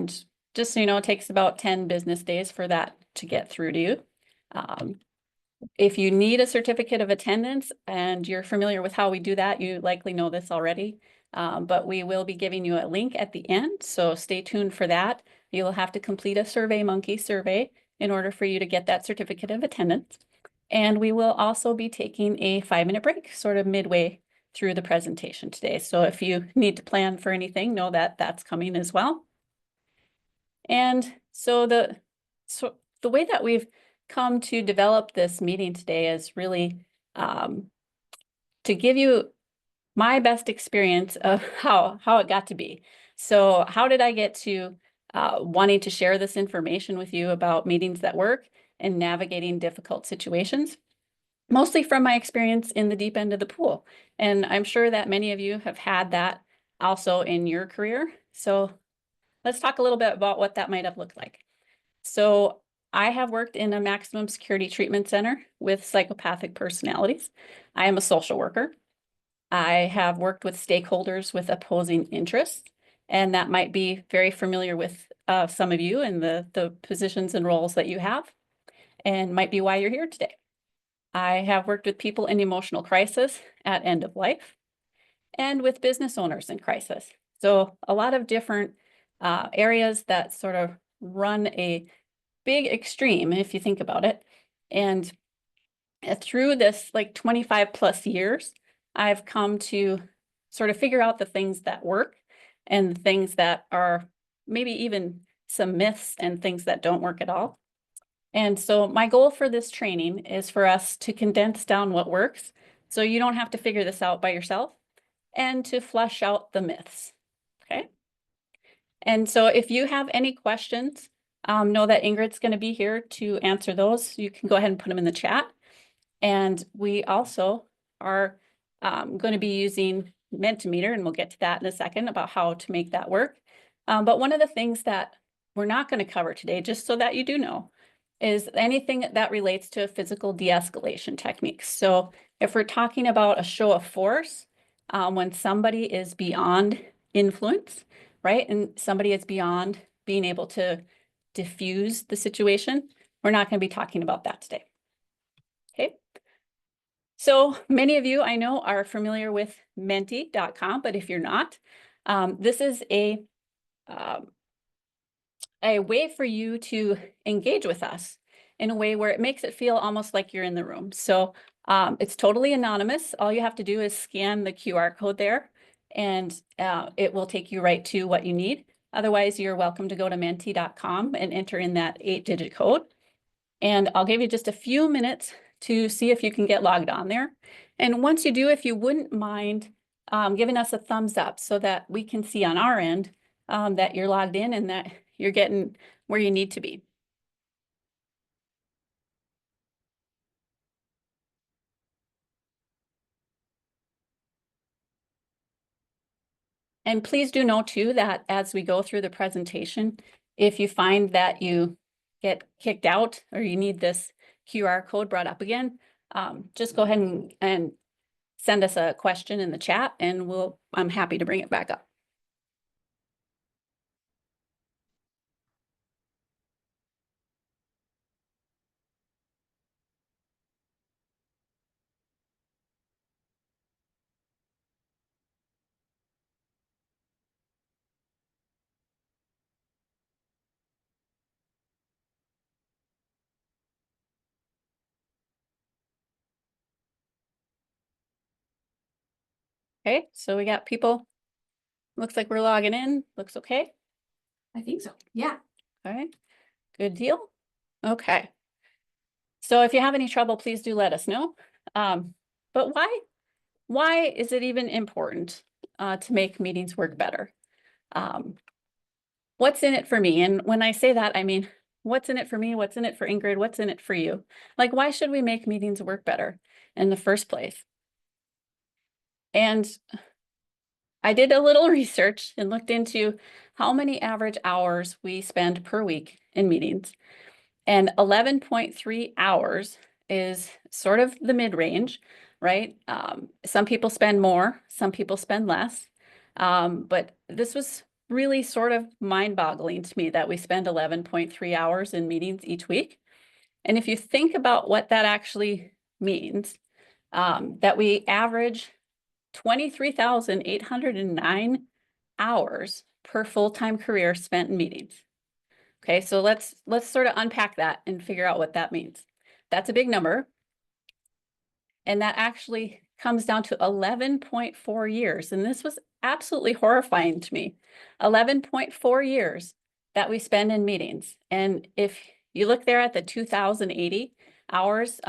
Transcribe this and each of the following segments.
And just so you know, it takes about 10 business days for that to get through to you. If you need a certificate of attendance and you're familiar with how we do that, you likely know this already. But we will be giving you a link at the end, so stay tuned for that. You'll have to complete a SurveyMonkey survey in order for you to get that certificate of attendance. And we will also be taking a 5-minute break, sort of midway through the presentation today. So if you need to plan for anything, know that that's coming as well. And so the way that we've come to develop this meeting today is really to give you my best experience of how it got to be. So how did I get to wanting to share this information with you about meetings that work and navigating difficult situations? Mostly from my experience in the deep end of the pool. And I'm sure that many of you have had that also in your career. So let's talk a little bit about what that might have looked like. So I have worked in a maximum security treatment center with psychopathic personalities. I am a social worker. I have worked with stakeholders with opposing interests, and that might be very familiar with some of you in the positions and roles that you have, and might be why you're here today. I have worked with people in emotional crisis at end of life and with business owners in crisis. So a lot of different areas that sort of run a big extreme, if you think about it. And through this like 25 plus years, I've come to sort of figure out the things that work and the things that are maybe even some myths and things that don't work at all. And so my goal for this training is for us to condense down what works, so you don't have to figure this out by yourself, and to flush out the myths, okay? And so if you have any questions, know that Ingrid's going to be here to answer those. You can go ahead and put them in the chat. And we also are going to be using Mentimeter, and we'll get to that in a second about how to make that work. But one of the things that we're not going to cover today, just so that you do know, is anything that relates to physical de-escalation techniques. So if we're talking about a show of force, when somebody is beyond influence, right, and somebody is beyond being able to diffuse the situation, we're not going to be talking about that today. Okay. So many of you I know are familiar with Menti.com, but if you're not, this is a way for you to engage with us in a way where it makes it feel almost like you're in the room. So it's totally anonymous. All you have to do is scan the QR code there, and it will take you right to what you need. Otherwise, you're welcome to go to Menti.com and enter in that 8-digit code. And I'll give you just a few minutes to see if you can get logged on there. And once you do, if you wouldn't mind giving us a thumbs up so that we can see on our end that you're logged in and that you're getting where you need to be. And please do know too that as we go through the presentation, if you find that you get kicked out or you need this QR code brought up again, just go ahead and send us a question in the chat, and I'm happy to bring it back up. Okay, so we got people. Looks like we're logging in. Looks okay. I think so. Yeah. All right, good deal. Okay. So if you have any trouble, please do let us know. But why is it even important to make meetings work better? What's in it for me? And when I say that, I mean, what's in it for me? What's in it for Ingrid? What's in it for you? Like, why should we make meetings work better in the first place? And I did a little research and looked into how many average hours we spend per week in meetings. And 11.3 hours is sort of the mid-range, right? Some people spend more, some people spend less. But this was really sort of mind-boggling to me that we spend 11.3 hours in meetings each week. And if you think about what that actually means, that we average 23,809 hours per full-time career spent in meetings. Okay, so let's sort of unpack that and figure out what that means. That's a big number. And that actually comes down to 11.4 years. And this was absolutely horrifying to me. 11.4 years that we spend in meetings. And if you look there at the 2,080 hours,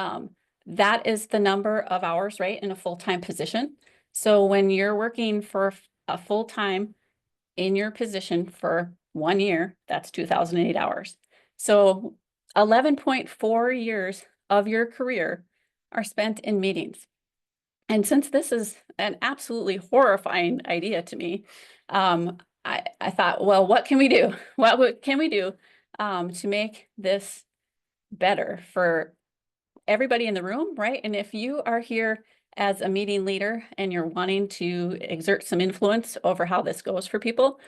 that is the number of hours, right, in a full-time position. So when you're working for a full-time in your position for 1 year, that's 2,008 hours. So 11.4 years of your career are spent in meetings. And since this is an absolutely horrifying idea to me, I thought, well, what can we do? What can we do to make this better for everybody in the room, right? And if you are here as a meeting leader and you're wanting to exert some influence over how this goes for people,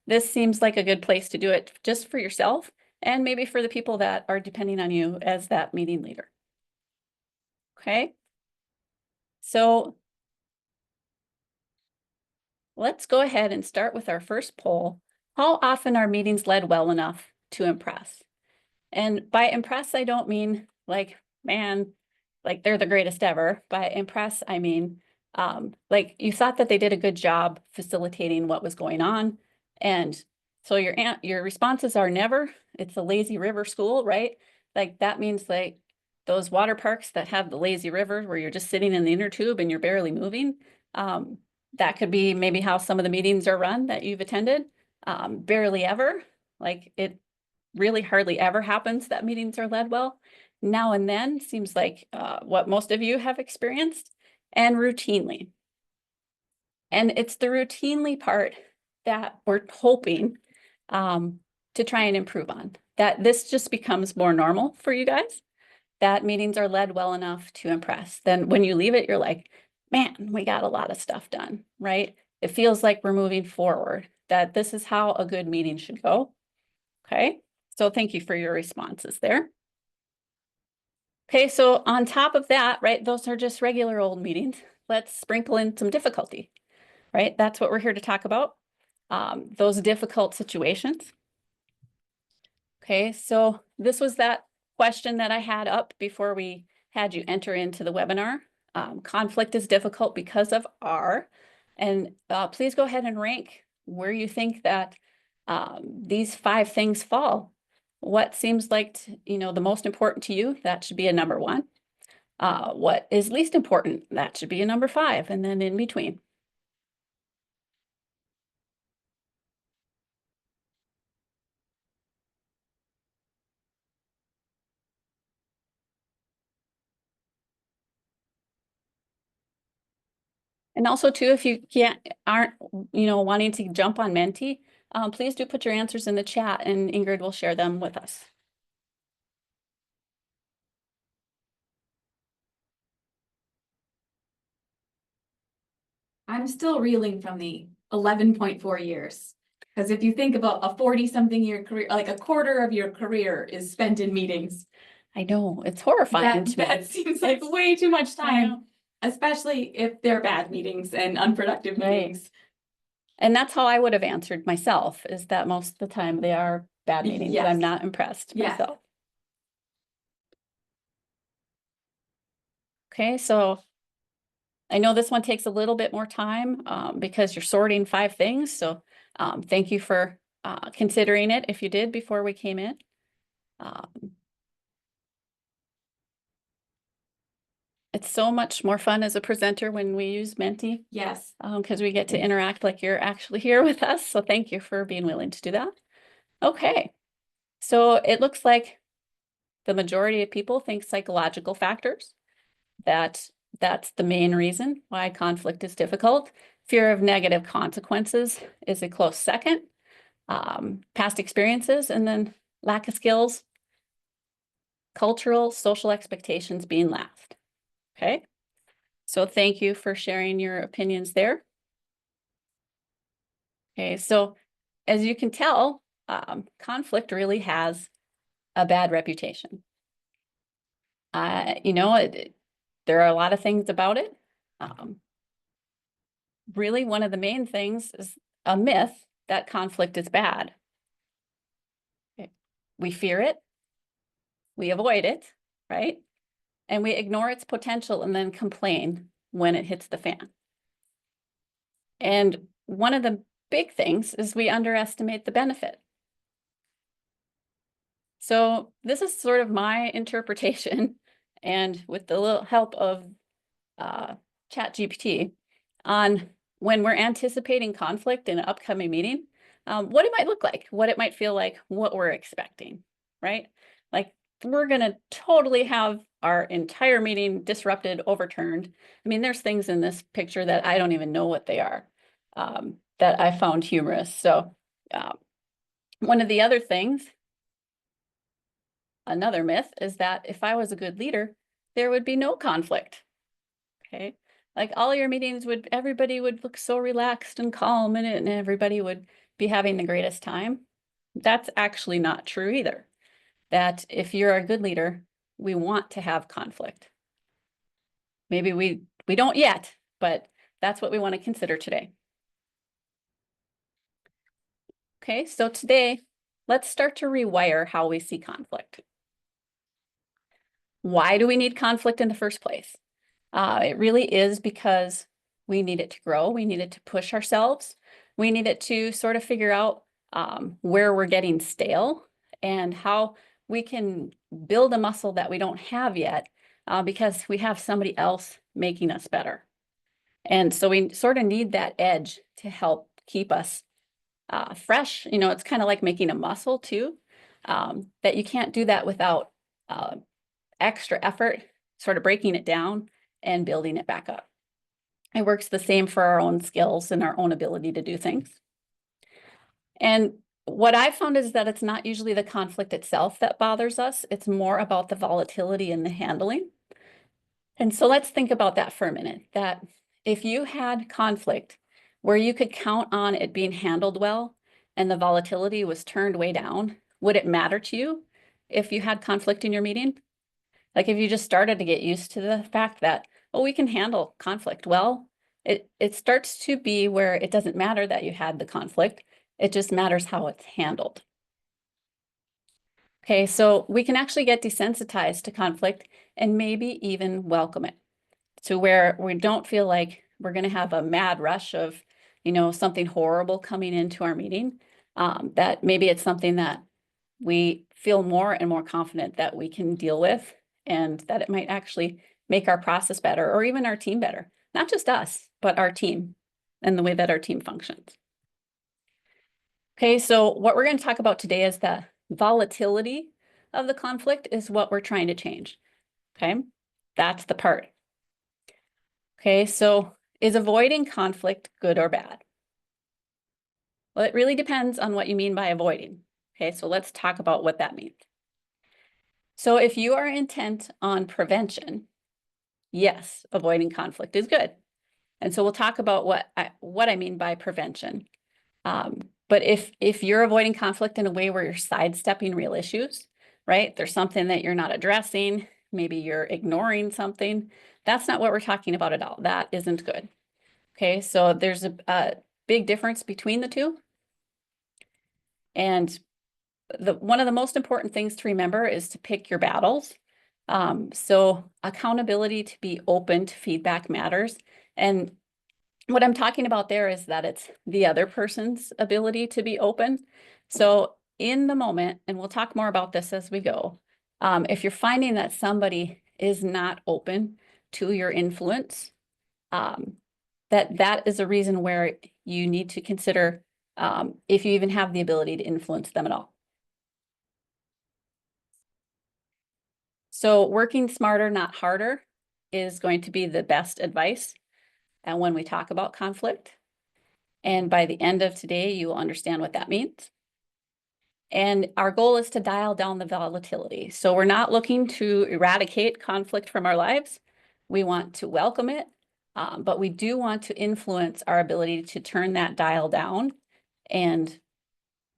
this seems like a good place to do it just for yourself and maybe for the people that are depending on you as that meeting leader. Okay. So let's go ahead and start with our first poll. How often are meetings led well enough to impress? And by impress, I don't mean like, man, like they're the greatest ever. By impress, I mean, like you thought that they did a good job facilitating what was going on. And so your responses are never, it's a lazy river school, right? Like that means like those water parks that have the lazy river where you're just sitting in the inner tube and you're barely moving. That could be maybe how some of the meetings are run that you've attended. Barely ever, like it really hardly ever happens that meetings are led well. Now and then seems like what most of you have experienced, and routinely. And it's the routinely part that we're hoping to try and improve on, that this just becomes more normal for you guys, that meetings are led well enough to impress. Then when you leave it, you're like, man, we got a lot of stuff done, right? It feels like we're moving forward, that this is how a good meeting should go. Okay, so thank you for your responses there. Okay, so on top of that, right, those are just regular old meetings. Let's sprinkle in some difficulty, right? That's what we're here to talk about, those difficult situations. Okay, so this was that question that I had up before we had you enter into the webinar. Conflict is difficult because of R. And please go ahead and rank where you think that these 5 things fall. What seems like, the most important to you, that should be a number 1. What is least important, that should be a number 5, and then in between. And also too, if you aren't, wanting to jump on Menti, please do put your answers in the chat and Ingrid will share them with us. I'm still reeling from the 11.4 years. Because if you think about a 40-something year career, like a quarter of your career is spent in meetings. I know, it's horrifying to me. That seems like way too much I know. time, especially if they're bad meetings and unproductive Right. meetings. And that's how I would have answered myself, is that most of the time they are bad meetings. Yes. I'm not impressed Yeah. myself. Okay, so I know this one takes a little bit more time because you're sorting 5 things. So thank you for considering it if you did before we came in. It's so much more fun as a presenter when we use Menti, Yes. because we get to interact like you're actually here with us. So thank you for being willing to do that. Okay, so it looks like the majority of people think psychological factors. That's the main reason why conflict is difficult. Fear of negative consequences is a close second. Past experiences, and then lack of skills, cultural, social expectations being last. Okay, so thank you for sharing your opinions there. Okay, so as you can tell, conflict really has a bad reputation. There are a lot of things about it. Really, one of the main things is a myth that conflict is bad. Okay. We fear it, we avoid it, right? And we ignore its potential and then complain when it hits the fan. And one of the big things is we underestimate the benefit. So this is sort of my interpretation, and with the little help of ChatGPT, on when we're anticipating conflict in an upcoming meeting, what it might look like, what it might feel like, what we're expecting, right? Like, we're going to totally have our entire meeting disrupted, overturned. I mean, there's things in this picture that I don't even know what they are, that I found humorous. So one of the other things, another myth, is that if I was a good leader, there would be no conflict. Okay. Like, all your meetings everybody would look so relaxed and calm in it, and everybody would be having the greatest time. That's actually not true either. That if you're a good leader, we want to have conflict. Maybe we don't yet, but that's what we want to consider today. Okay, so today, let's start to rewire how we see conflict. Why do we need conflict in the first place? It really is because we need it to grow. We need it to push ourselves. We need it to sort of figure out where we're getting stale and how we can build a muscle that we don't have yet because we have somebody else making us better. And so we sort of need that edge to help keep us fresh. It's kind of like making a muscle too, that you can't do that without extra effort, sort of breaking it down and building it back up. It works the same for our own skills and our own ability to do things. And what I found is that it's not usually the conflict itself that bothers us. It's more about the volatility and the handling. And so let's think about that for a minute, that if you had conflict where you could count on it being handled well and the volatility was turned way down, would it matter to you if you had conflict in your meeting? Like, if you just started to get used to the fact that, well, we can handle conflict well, it starts to be where it doesn't matter that you had the conflict. It just matters how it's handled. Okay, so we can actually get desensitized to conflict and maybe even welcome it to where we don't feel like we're going to have a mad rush of, something horrible coming into our meeting, that maybe it's something that we feel more and more confident that we can deal with, and that it might actually make our process better or even our team better. Not just us, but our team and the way that our team functions. Okay, so what we're going to talk about today is the volatility of the conflict is what we're trying to change. Okay, that's the part. Okay, so is avoiding conflict good or bad? Well, it really depends on what you mean by avoiding. Okay, so let's talk about what that means. So if you are intent on prevention, yes, avoiding conflict is good. And so we'll talk about what I mean by prevention. But if you're avoiding conflict in a way where you're sidestepping real issues, right? There's something that you're not addressing, maybe you're ignoring something. That's not what we're talking about at all. That isn't good. Okay, so there's a big difference between the two. And one of the most important things to remember is to pick your battles. So accountability to be open to feedback matters. And what I'm talking about there is that it's the other person's ability to be open. So in the moment, and we'll talk more about this as we go, if you're finding that somebody is not open to your influence, that is a reason where you need to consider if you even have the ability to influence them at all. So working smarter, not harder, is going to be the best advice. And when we talk about conflict, and by the end of today, you will understand what that means. And our goal is to dial down the volatility. So we're not looking to eradicate conflict from our lives. We want to welcome it, but we do want to influence our ability to turn that dial down and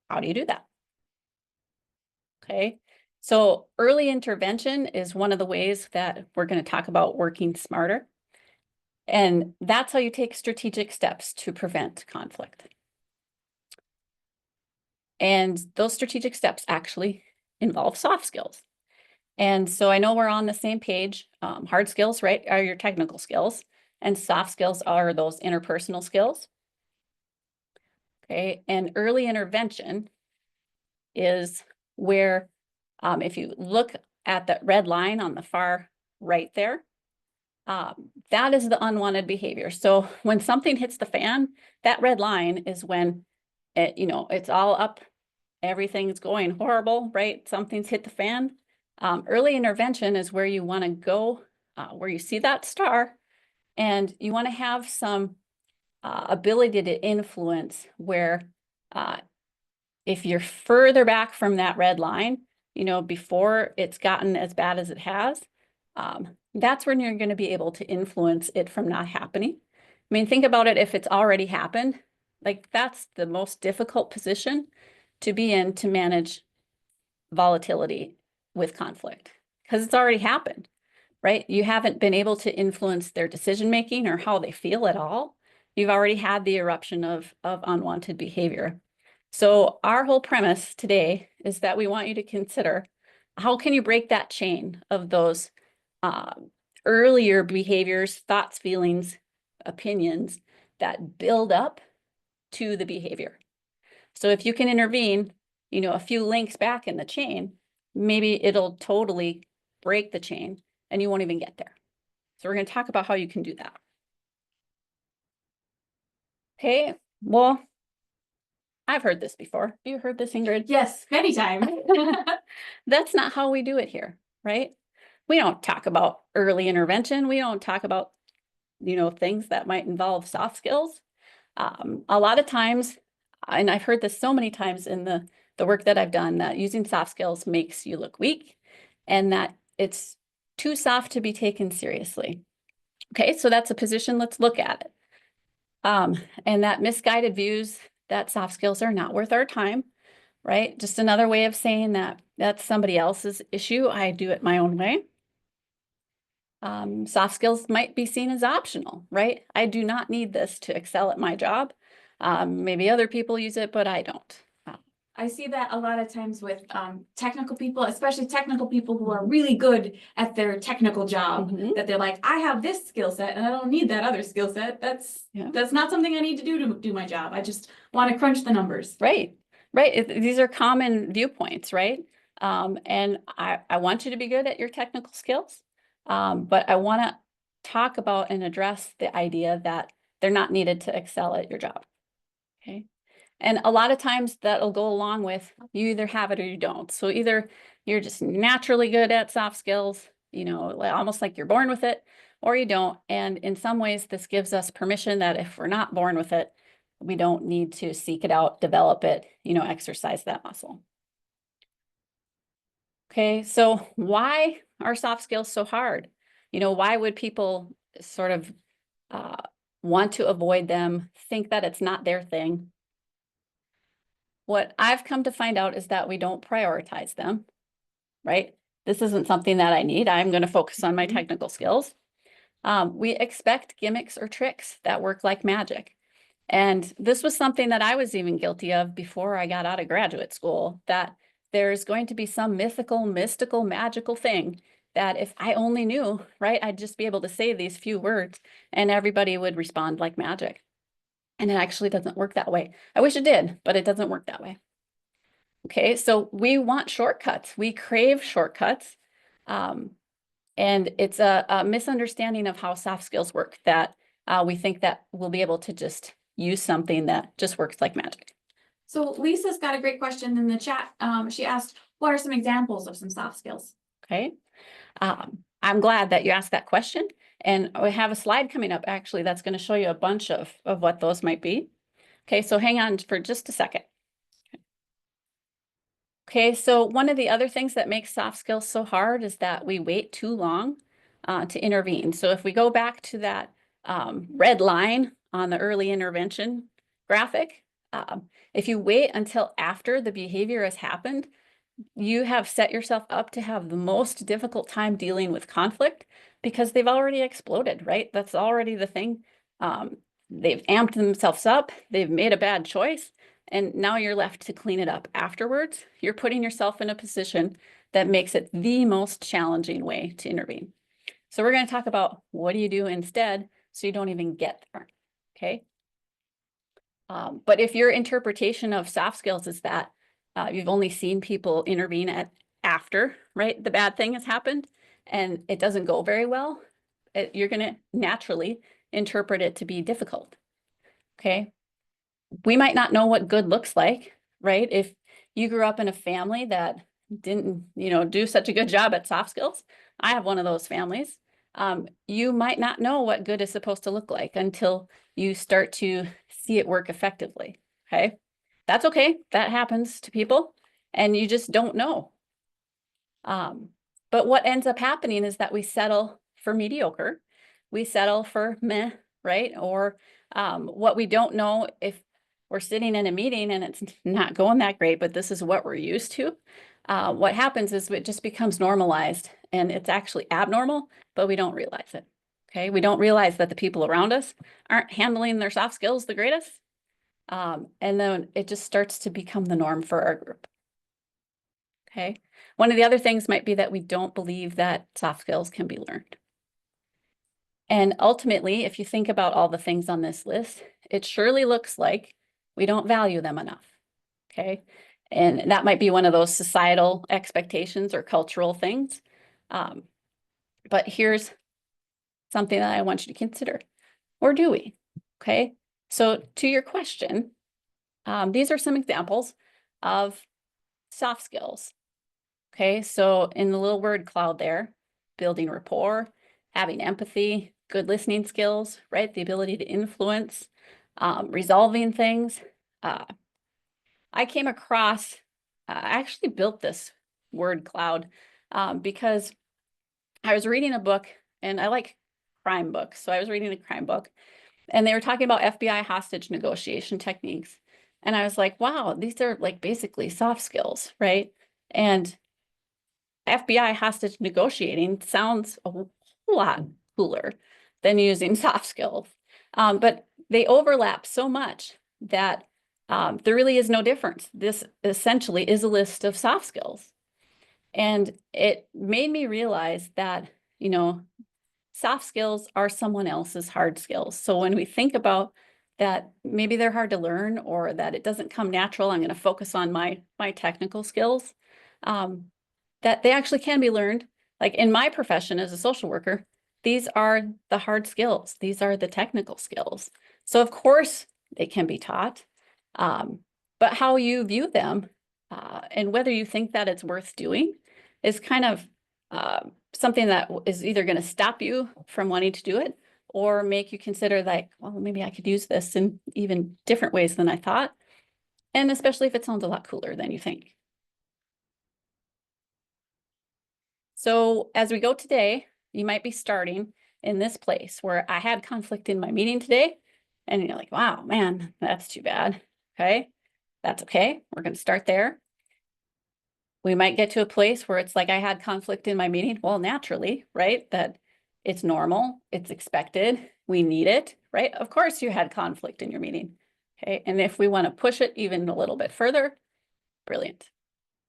How do you do that? Okay, so early intervention is one of the ways that we're going to talk about working smarter. And that's how you take strategic steps to prevent conflict. And those strategic steps actually involve soft skills. And so I know we're on the same page. Hard skills, right, are your technical skills, and soft skills are those interpersonal skills. Okay, and early intervention is where, if you look at that red line on the far right there, that is the unwanted behavior. So when something hits the fan, that red line is when it's all up, everything's going horrible, right? Something's hit the fan. Early intervention is where you want to go, where you see that star, and you want to have some ability to influence where if you're further back from that red line, before it's gotten as bad as it has, that's when you're going to be able to influence it from not happening. I mean, think about it, if it's already happened, like that's the most difficult position to be in to manage volatility with conflict, because it's already happened, right? You haven't been able to influence their decision-making or how they feel at all. You've already had the eruption of unwanted behavior. So our whole premise today is that we want you to consider, how can you break that chain of those earlier behaviors, thoughts, feelings, opinions that build up to the behavior. So if you can intervene, a few links back in the chain, maybe it'll totally break the chain and you won't even get there. So we're going to talk about how you can do that. Okay, well, I've heard this before. Have you heard this, Ingrid? Yes, many times. That's not how we do it here, right? We don't talk about early intervention. We don't talk about, things that might involve soft skills. A lot of times, and I've heard this so many times in the work that I've done, that using soft skills makes you look weak and that it's too soft to be taken seriously. Okay, so that's a position. Let's look at it. And that misguided views that soft skills are not worth our time, right? Just another way of saying that that's somebody else's issue. I do it my own way. Soft skills might be seen as optional, right? I do not need this to excel at my job. Maybe other people use it, but I don't. I see that a lot of times with technical people, especially technical people who are really good at their technical job, that they're like, I have this skill set and I don't need that other skill set. That's not something I need to do my job. I just want to crunch the numbers. Right. These are common viewpoints, right? And I want you to be good at your technical skills, but I want to talk about and address the idea that they're not needed to excel at your job. Okay. And a lot of times that'll go along with, you either have it or you don't. So either you're just naturally good at soft skills, almost like you're born with it, or you don't. And in some ways, this gives us permission that if we're not born with it, we don't need to seek it out, develop it, exercise that muscle. Okay, so why are soft skills so hard? Why would people sort of want to avoid them, think that it's not their thing? What I've come to find out is that we don't prioritize them, right? This isn't something that I need. I'm going to focus on my technical skills. We expect gimmicks or tricks that work like magic. And this was something that I was even guilty of before I got out of graduate school, that there's going to be some mythical, mystical, magical thing that if I only knew, right, I'd just be able to say these few words and everybody would respond like magic. And it actually doesn't work that way. I wish it did, but it doesn't work that way. Okay, so we want shortcuts. We crave shortcuts. And it's a misunderstanding of how soft skills work, that we think that we'll be able to just use something that just works like magic. So Lisa's got a great question in the chat. She asked, what are some examples of some soft skills? Okay, I'm glad that you asked that question. And we have a slide coming up, actually, that's going to show you a bunch of what those might be. Okay, so hang on for just a second. Okay, so one of the other things that makes soft skills so hard is that we wait too long to intervene. So if we go back to that red line on the early intervention graphic, If you wait until after the behavior has happened, you have set yourself up to have the most difficult time dealing with conflict because they've already exploded, right? That's already the thing. They've amped themselves up, they've made a bad choice, and now you're left to clean it up afterwards. You're putting yourself in a position that makes it the most challenging way to intervene. So we're going to talk about what do you do instead so you don't even get there, okay? But if your interpretation of soft skills is that you've only seen people intervene after, right, the bad thing has happened and it doesn't go very well, you're going to naturally interpret it to be difficult, okay? We might not know what good looks like, right? If you grew up in a family that didn't, do such a good job at soft skills, I have one of those families. You might not know what good is supposed to look like until you start to see it work effectively, okay? That's okay, that happens to people, and you just don't know. But what ends up happening is that we settle for mediocre, we settle for meh, right? Or what we don't know, if we're sitting in a meeting and it's not going that great, but this is what we're used to. What happens is it just becomes normalized and it's actually abnormal, but we don't realize it. Okay, we don't realize that the people around us aren't handling their soft skills the greatest. And then it just starts to become the norm for our group. Okay, one of the other things might be that we don't believe that soft skills can be learned. And ultimately, if you think about all the things on this list, it surely looks like we don't value them enough, okay? And that might be one of those societal expectations or cultural things. But here's something that I want you to consider. Or do we? Okay, so to your question, these are some examples of soft skills. Okay, so in the little word cloud there, building rapport, having empathy, good listening skills, right? The ability to influence, resolving things. I came across, I actually built this word cloud because I was reading a book, and I like crime books. So I was reading a crime book and they were talking about FBI hostage negotiation techniques. And I was like, wow, these are like basically soft skills, right? And FBI hostage negotiating sounds a whole lot cooler than using soft skills. But they overlap so much that there really is no difference. This essentially is a list of soft skills. And it made me realize that, soft skills are someone else's hard skills. So when we think about that, maybe they're hard to learn or that it doesn't come natural, I'm going to focus on my technical skills, that they actually can be learned. Like in my profession as a social worker, these are the hard skills. These are the technical skills. So of course they can be taught, but how you view them and whether you think that it's worth doing is kind of something that is either going to stop you from wanting to do it or make you consider like, well, maybe I could use this in even different ways than I thought. And especially if it sounds a lot cooler than you think. So as we go today, you might be starting in this place where I had conflict in my meeting today. And you're like, wow, man, that's too bad. Okay, that's okay. We're going to start there. We might get to a place where it's like I had conflict in my meeting. Well, naturally, right? That it's normal, it's expected, we need it, right? Of course you had conflict in your meeting. Okay, and if we want to push it even a little bit further, brilliant,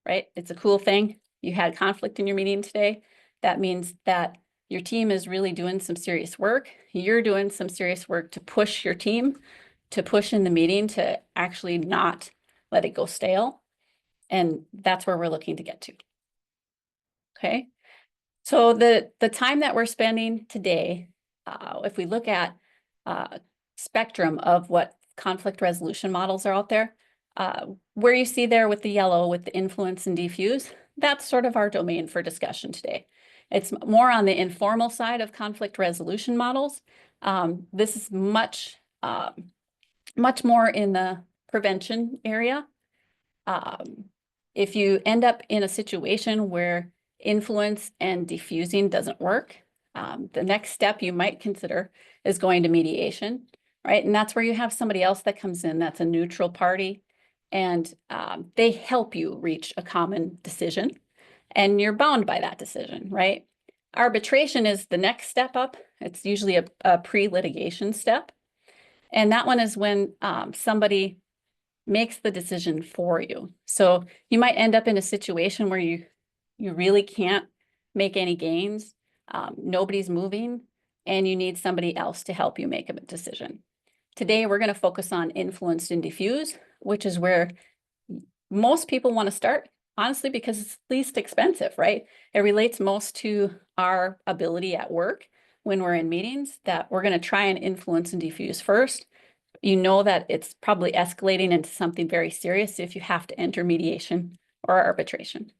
right? It's a cool thing. You had conflict in your meeting today. That means that your team is really doing some serious work. You're doing some serious work to push your team, to push in the meeting, to actually not let it go stale. And that's where we're looking to get to. Okay. So the time that we're spending today, if we look at spectrum of what conflict resolution models are out there, where you see there with the yellow with the influence and diffuse, that's sort of our domain for discussion today. It's more on the informal side of conflict resolution models. This is much more in the prevention area. If you end up in a situation where influence and diffusing doesn't work, the next step you might consider is going to mediation. right? And that's where you have somebody else that comes in that's a neutral party, and they help you reach a common decision, and you're bound by that decision, right? Arbitration is the next step up. It's usually a pre-litigation step. And that one is when somebody makes the decision for you. So you might end up in a situation where you really can't make any gains. Nobody's moving, and you need somebody else to help you make a decision. Today, we're going to focus on influence and diffuse, which is where most people want to start, honestly, because it's least expensive, right? It relates most to our ability at work when we're in meetings, that we're going to try and influence and diffuse first. You know that it's probably escalating into something very serious if you have to enter mediation or arbitration.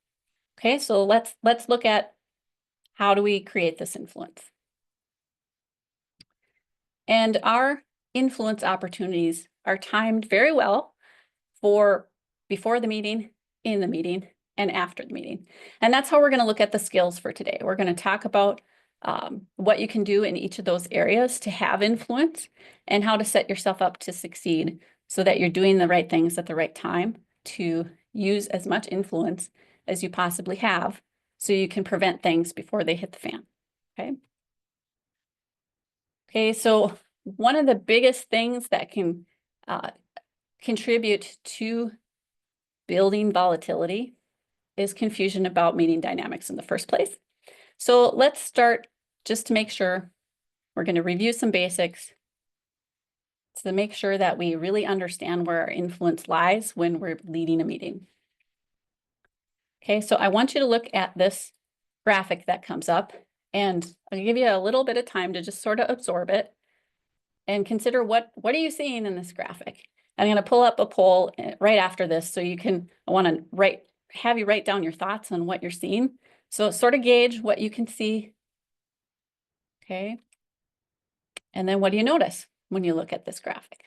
Okay, so let's look at how do we create this influence. And our influence opportunities are timed very well for before the meeting, in the meeting, and after the meeting. And that's how we're going to look at the skills for today. We're going to talk about what you can do in each of those areas to have influence, and how to set yourself up to succeed so that you're doing the right things at the right time to use as much influence as you possibly have, so you can prevent things before they hit the fan. Okay. Okay, so one of the biggest things that can contribute to building volatility is confusion about meeting dynamics in the first place. So let's start, just to make sure, we're going to review some basics to make sure that we really understand where our influence lies when we're leading a meeting. Okay, so I want you to look at this graphic that comes up, and I'll give you a little bit of time to just sort of absorb it and consider what are you seeing in this graphic. I'm going to pull up a poll right after this, so you can, I want to have you write down your thoughts on what you're seeing. So sort of gauge what you can see. Okay. And then what do you notice when you look at this graphic?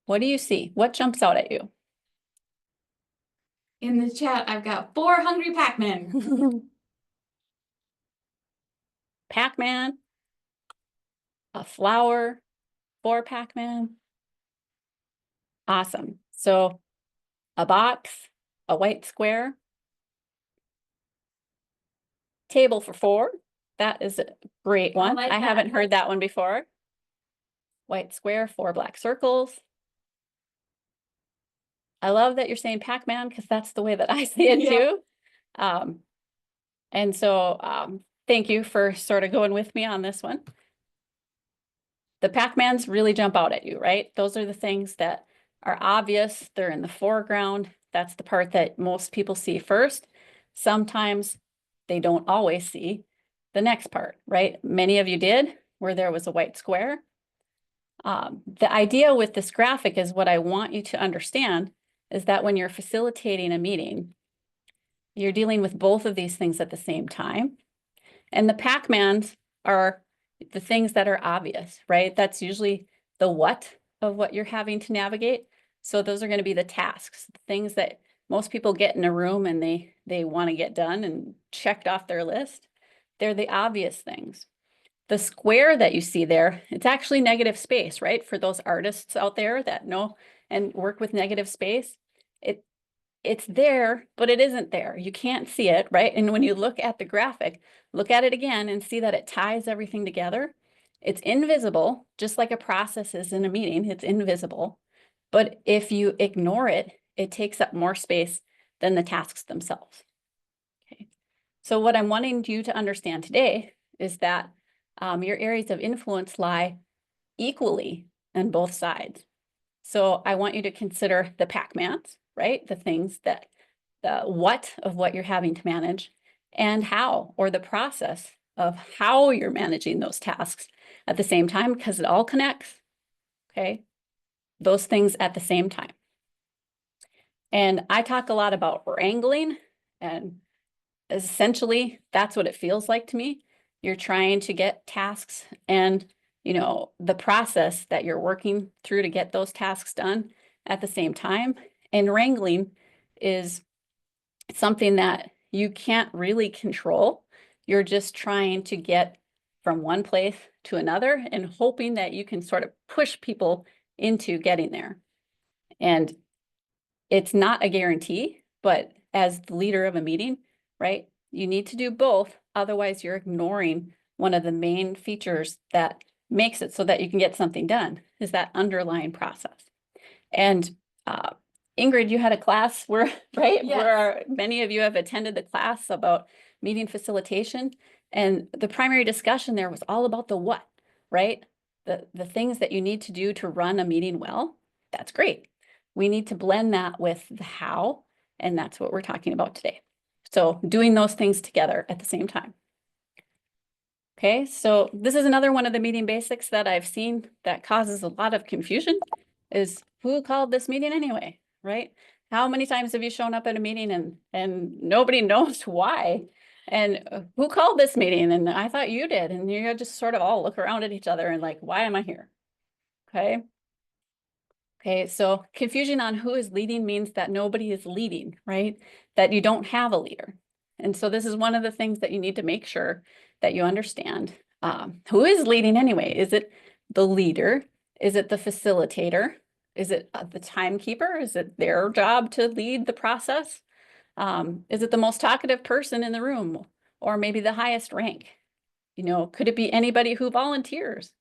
What do you see? What jumps out at you? In the chat, I've got 4 hungry Pac-Men. Pac-Man, a flower, 4 Pac-Man. Awesome. So a box, a white square, table for 4. That is a great one. like I that. haven't heard that one before. White square, 4 black circles. I love that you're saying Pac-Man, because that's the way that I see it too. And so thank you for sort of going with me on this one. The Pac-Mans really jump out at you, right? Those are the things that are obvious. They're in the foreground. That's the part that most people see first. Sometimes they don't always see the next part, right? Many of you did, where there was a white square. The idea with this graphic is, what I want you to understand is that when you're facilitating a meeting, you're dealing with both of these things at the same time. And the Pac-Mans are the things that are obvious, right? That's usually the what of what you're having to navigate. So those are going to be the tasks, the things that most people get in a room and they want to get done and checked off their list. They're the obvious things. The square that you see there, it's actually negative space, right? For those artists out there that know and work with negative space, it's there, but it isn't there. You can't see it, right? And when you look at the graphic, look at it again and see that it ties everything together. It's invisible, just like a process is in a meeting, it's invisible. But if you ignore it, it takes up more space than the tasks themselves. Okay. So what I'm wanting you to understand today is that your areas of influence lie equally on both sides. So I want you to consider the Pac-Mans, right? The things that, the what of what you're having to manage, and how, or the process of how you're managing those tasks at the same time, because it all connects, okay? Those things at the same time. And I talk a lot about wrangling, and essentially that's what it feels like to me. You're trying to get tasks and, you know, the process that you're working through to get those tasks done at the same time. And wrangling is something that you can't really control. You're just trying to get from one place to another and hoping that you can sort of push people into getting there. And it's not a guarantee, but as the leader of a meeting, right, you need to do both. Otherwise, you're ignoring one of the main features that makes it so that you can get something done, is that underlying process. And Ingrid, you had a class where, right, Yes. where many of you have attended the class about meeting facilitation. And the primary discussion there was all about the what, right? The things that you need to do to run a meeting well. That's great. We need to blend that with the how, and that's what we're talking about today. So doing those things together at the same time. Okay, so this is another one of the meeting basics that I've seen that causes a lot of confusion, is who called this meeting anyway, right? How many times have you shown up at a meeting and nobody knows why? And who called this meeting? And I thought you did. And you just sort of all look around at each other and like, why am I here? Okay. Okay, so confusion on who is leading means that nobody is leading, right? That you don't have a leader. And so this is one of the things that you need to make sure that you understand. Who is leading anyway? Is it the leader? Is it the facilitator? Is it the timekeeper? Is it their job to lead the process? Is it the most talkative person in the room? Or maybe the highest rank? You know, could it be anybody who volunteers?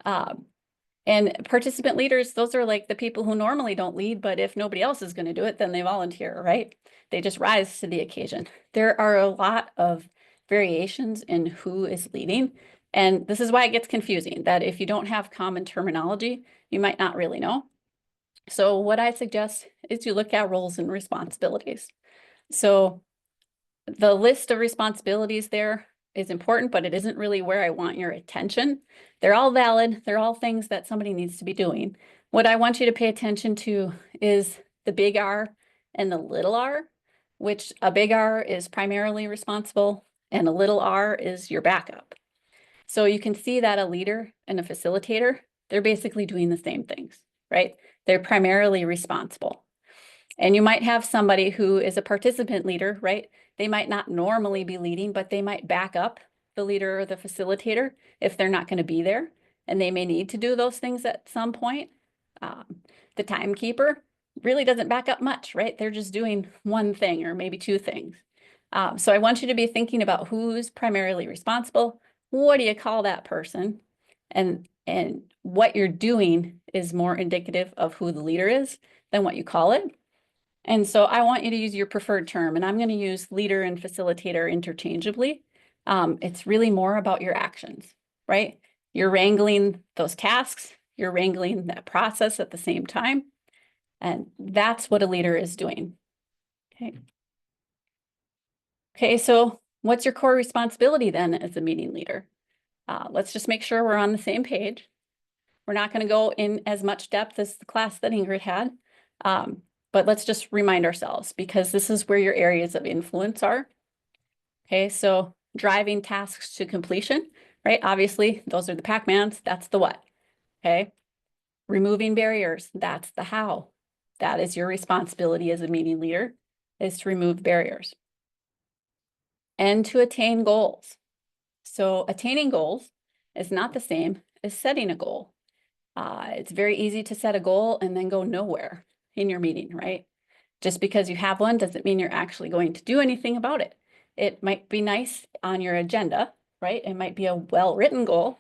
And participant leaders, those are like the people who normally don't lead, but if nobody else is going to do it, then they volunteer, right? They just rise to the occasion. There are a lot of variations in who is leading. And this is why it gets confusing, that if you don't have common terminology, you might not really know. So what I suggest is you look at roles and responsibilities. So the list of responsibilities there is important, but it isn't really where I want your attention. They're all valid. They're all things that somebody needs to be doing. What I want you to pay attention to is the big R and the little r, which a big R is primarily responsible and a little r is your backup. So you can see that a leader and a facilitator, they're basically doing the same things, right? They're primarily responsible. And you might have somebody who is a participant leader, right? They might not normally be leading, but they might back up the leader or the facilitator if they're not going to be there. And they may need to do those things at some point. The timekeeper really doesn't back up much, right? They're just doing one thing or maybe two things. So I want you to be thinking about who's primarily responsible. What do you call that person? And what you're doing is more indicative of who the leader is than what you call it. And so I want you to use your preferred term, and I'm going to use leader and facilitator interchangeably. It's really more about your actions, right? You're wrangling those tasks, you're wrangling that process at the same time. And that's what a leader is doing. Okay. Okay, so what's your core responsibility then as a meeting leader? Let's just make sure we're on the same page. We're not going to go in as much depth as the class that Ingrid had. But let's just remind ourselves, because this is where your areas of influence are. Okay, so driving tasks to completion, right? Obviously, those are the Pac-Mans, that's the what, okay? Removing barriers, that's the how. That is your responsibility as a meeting leader, is to remove barriers. And to attain goals. So attaining goals is not the same as setting a goal. It's very easy to set a goal and then go nowhere in your meeting, right? Just because you have one doesn't mean you're actually going to do anything about it. It might be nice on your agenda, right? It might be a well-written goal,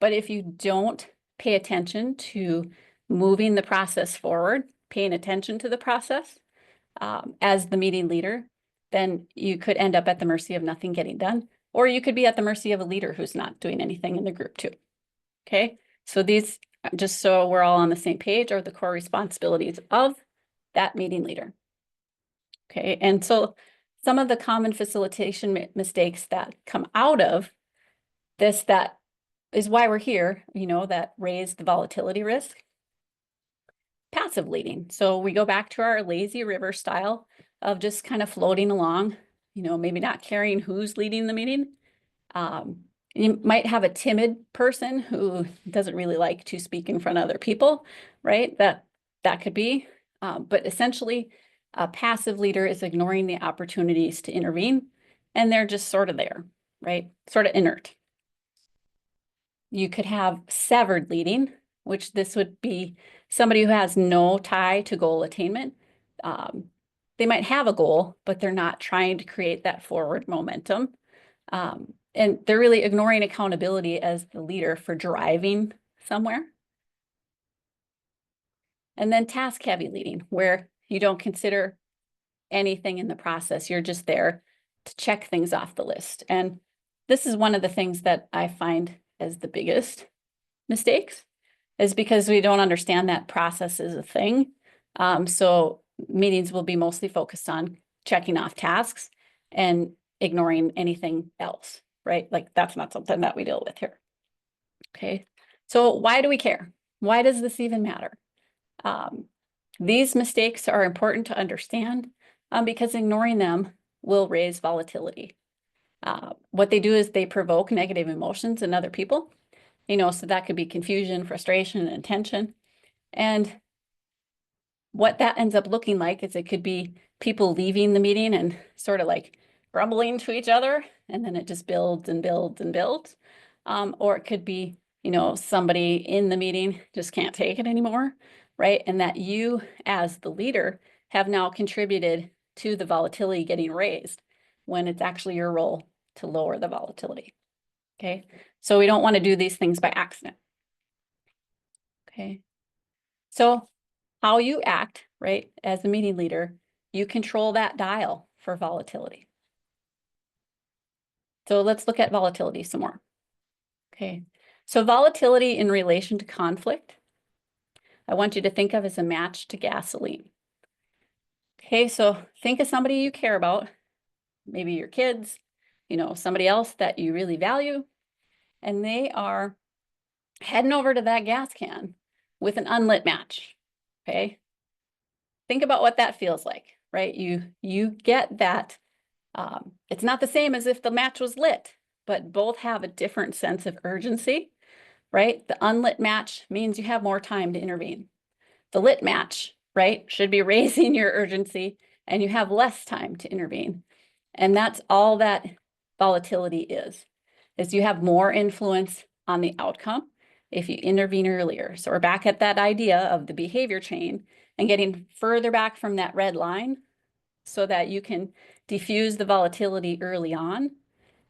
but if you don't pay attention to moving the process forward, paying attention to the process as the meeting leader, then you could end up at the mercy of nothing getting done, or you could be at the mercy of a leader who's not doing anything in the group too. Okay, so these, just so we're all on the same page, are the core responsibilities of that meeting leader. Okay, and so some of the common facilitation mistakes that come out of this, that is why we're here, you know, that raise the volatility risk. Passive leading. So we go back to our lazy river style of just kind of floating along, you know, maybe not caring who's leading the meeting. You might have a timid person who doesn't really like to speak in front of other people, right? That could be, but essentially a passive leader is ignoring the opportunities to intervene, and they're just sort of there, right? Sort of inert. You could have severed leading, which this would be somebody who has no tie to goal attainment. They might have a goal, but they're not trying to create that forward momentum. And they're really ignoring accountability as the leader for driving somewhere. And then task heavy leading, where you don't consider anything in the process. You're just there to check things off the list. And this is one of the things that I find as the biggest mistakes, is because we don't understand that process is a thing. So meetings will be mostly focused on checking off tasks and ignoring anything else, right? Like that's not something that we deal with here. Okay, so why do we care? Why does this even matter? These mistakes are important to understand because ignoring them will raise volatility. What they do is they provoke negative emotions in other people, so that could be confusion, frustration, and tension. And what that ends up looking like is it could be people leaving the meeting and sort of like grumbling to each other, and then it just builds and builds and builds. Or it could be, somebody in the meeting just can't take it anymore, right? And that you as the leader have now contributed to the volatility getting raised when it's actually your role to lower the volatility. Okay, so we don't want to do these things by accident. Okay, so how you act, right, as the meeting leader, you control that dial for volatility. So let's look at volatility some more. Okay, so volatility in relation to conflict, I want you to think of as a match to gasoline. Okay, so think of somebody you care about, maybe your kids, somebody else that you really value, and they are heading over to that gas can with an unlit match. Okay, think about what that feels like, right? You get that. It's not the same as if the match was lit, but both have a different sense of urgency, right? The unlit match means you have more time to intervene. The lit match, right, should be raising your urgency and you have less time to intervene. And that's all that volatility is you have more influence on the outcome if you intervene earlier. So we're back at that idea of the behavior chain and getting further back from that red line so that you can diffuse the volatility early on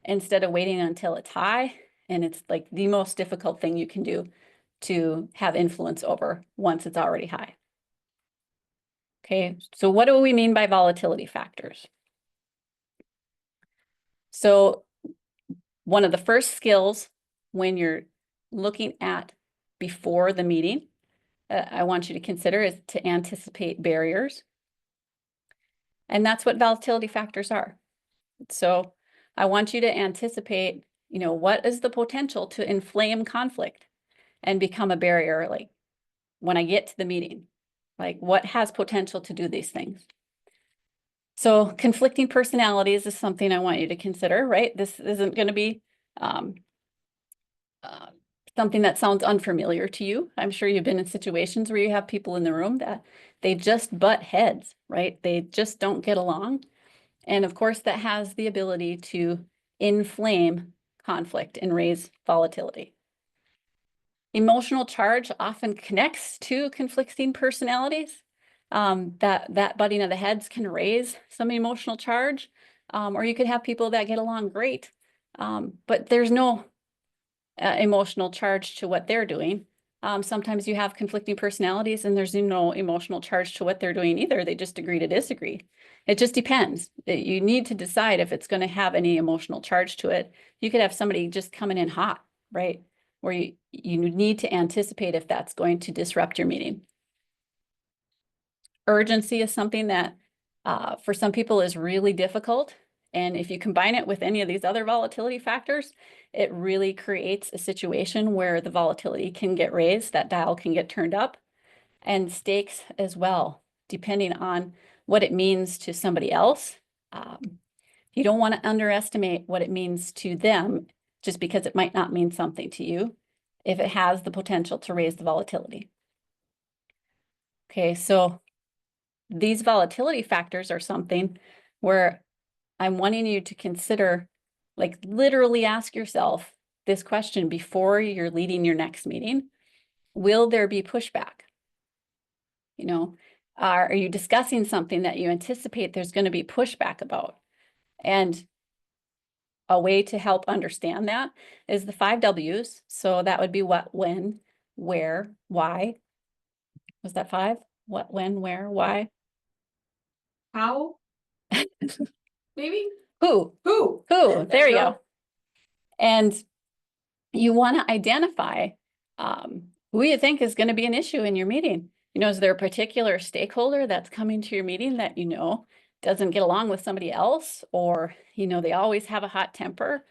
instead of waiting until it's high. And it's like the most difficult thing you can do to have influence over once it's already high. Okay, so what do we mean by volatility factors? So one of the first skills when you're looking at before the meeting, I want you to consider is to anticipate barriers. And that's what volatility factors are. So I want you to anticipate, what is the potential to inflame conflict and become a barrier, like when I get to the meeting, like what has potential to do these things. So conflicting personalities is something I want you to consider, right? This isn't going to be something that sounds unfamiliar to you. I'm sure you've been in situations where you have people in the room that they just butt heads, right? They just don't get along. And of course, that has the ability to inflame conflict and raise volatility. Emotional charge often connects to conflicting personalities. That butting of the heads can raise some emotional charge, or you could have people that get along great, but there's no emotional charge to what they're doing. Sometimes you have conflicting personalities and there's no emotional charge to what they're doing either. They just agree to disagree. It just depends. You need to decide if it's going to have any emotional charge to it. You could have somebody just coming in hot, right? Where you need to anticipate if that's going to disrupt your meeting. Urgency is something that for some people is really difficult. And if you combine it with any of these other volatility factors, it really creates a situation where the volatility can get raised, that dial can get turned up, and stakes as well, depending on what it means to somebody else. You don't want to underestimate what it means to them just because it might not mean something to you if it has the potential to raise the volatility. Okay, so these volatility factors are something where I'm wanting you to consider, like literally ask yourself, this question before you're leading your next meeting. Will there be pushback? You know, are you discussing something that you anticipate there's going to be pushback about? And a way to help understand that is the 5 W's. So that would be what, when, where, why. Was that 5? What, when, where, why? How? Maybe? Who? Who? There you go. And you want to identify who you think is going to be an issue in your meeting. You know, is there a particular stakeholder that's coming to your meeting that you know doesn't get along with somebody else, or you know they always have a hot temper,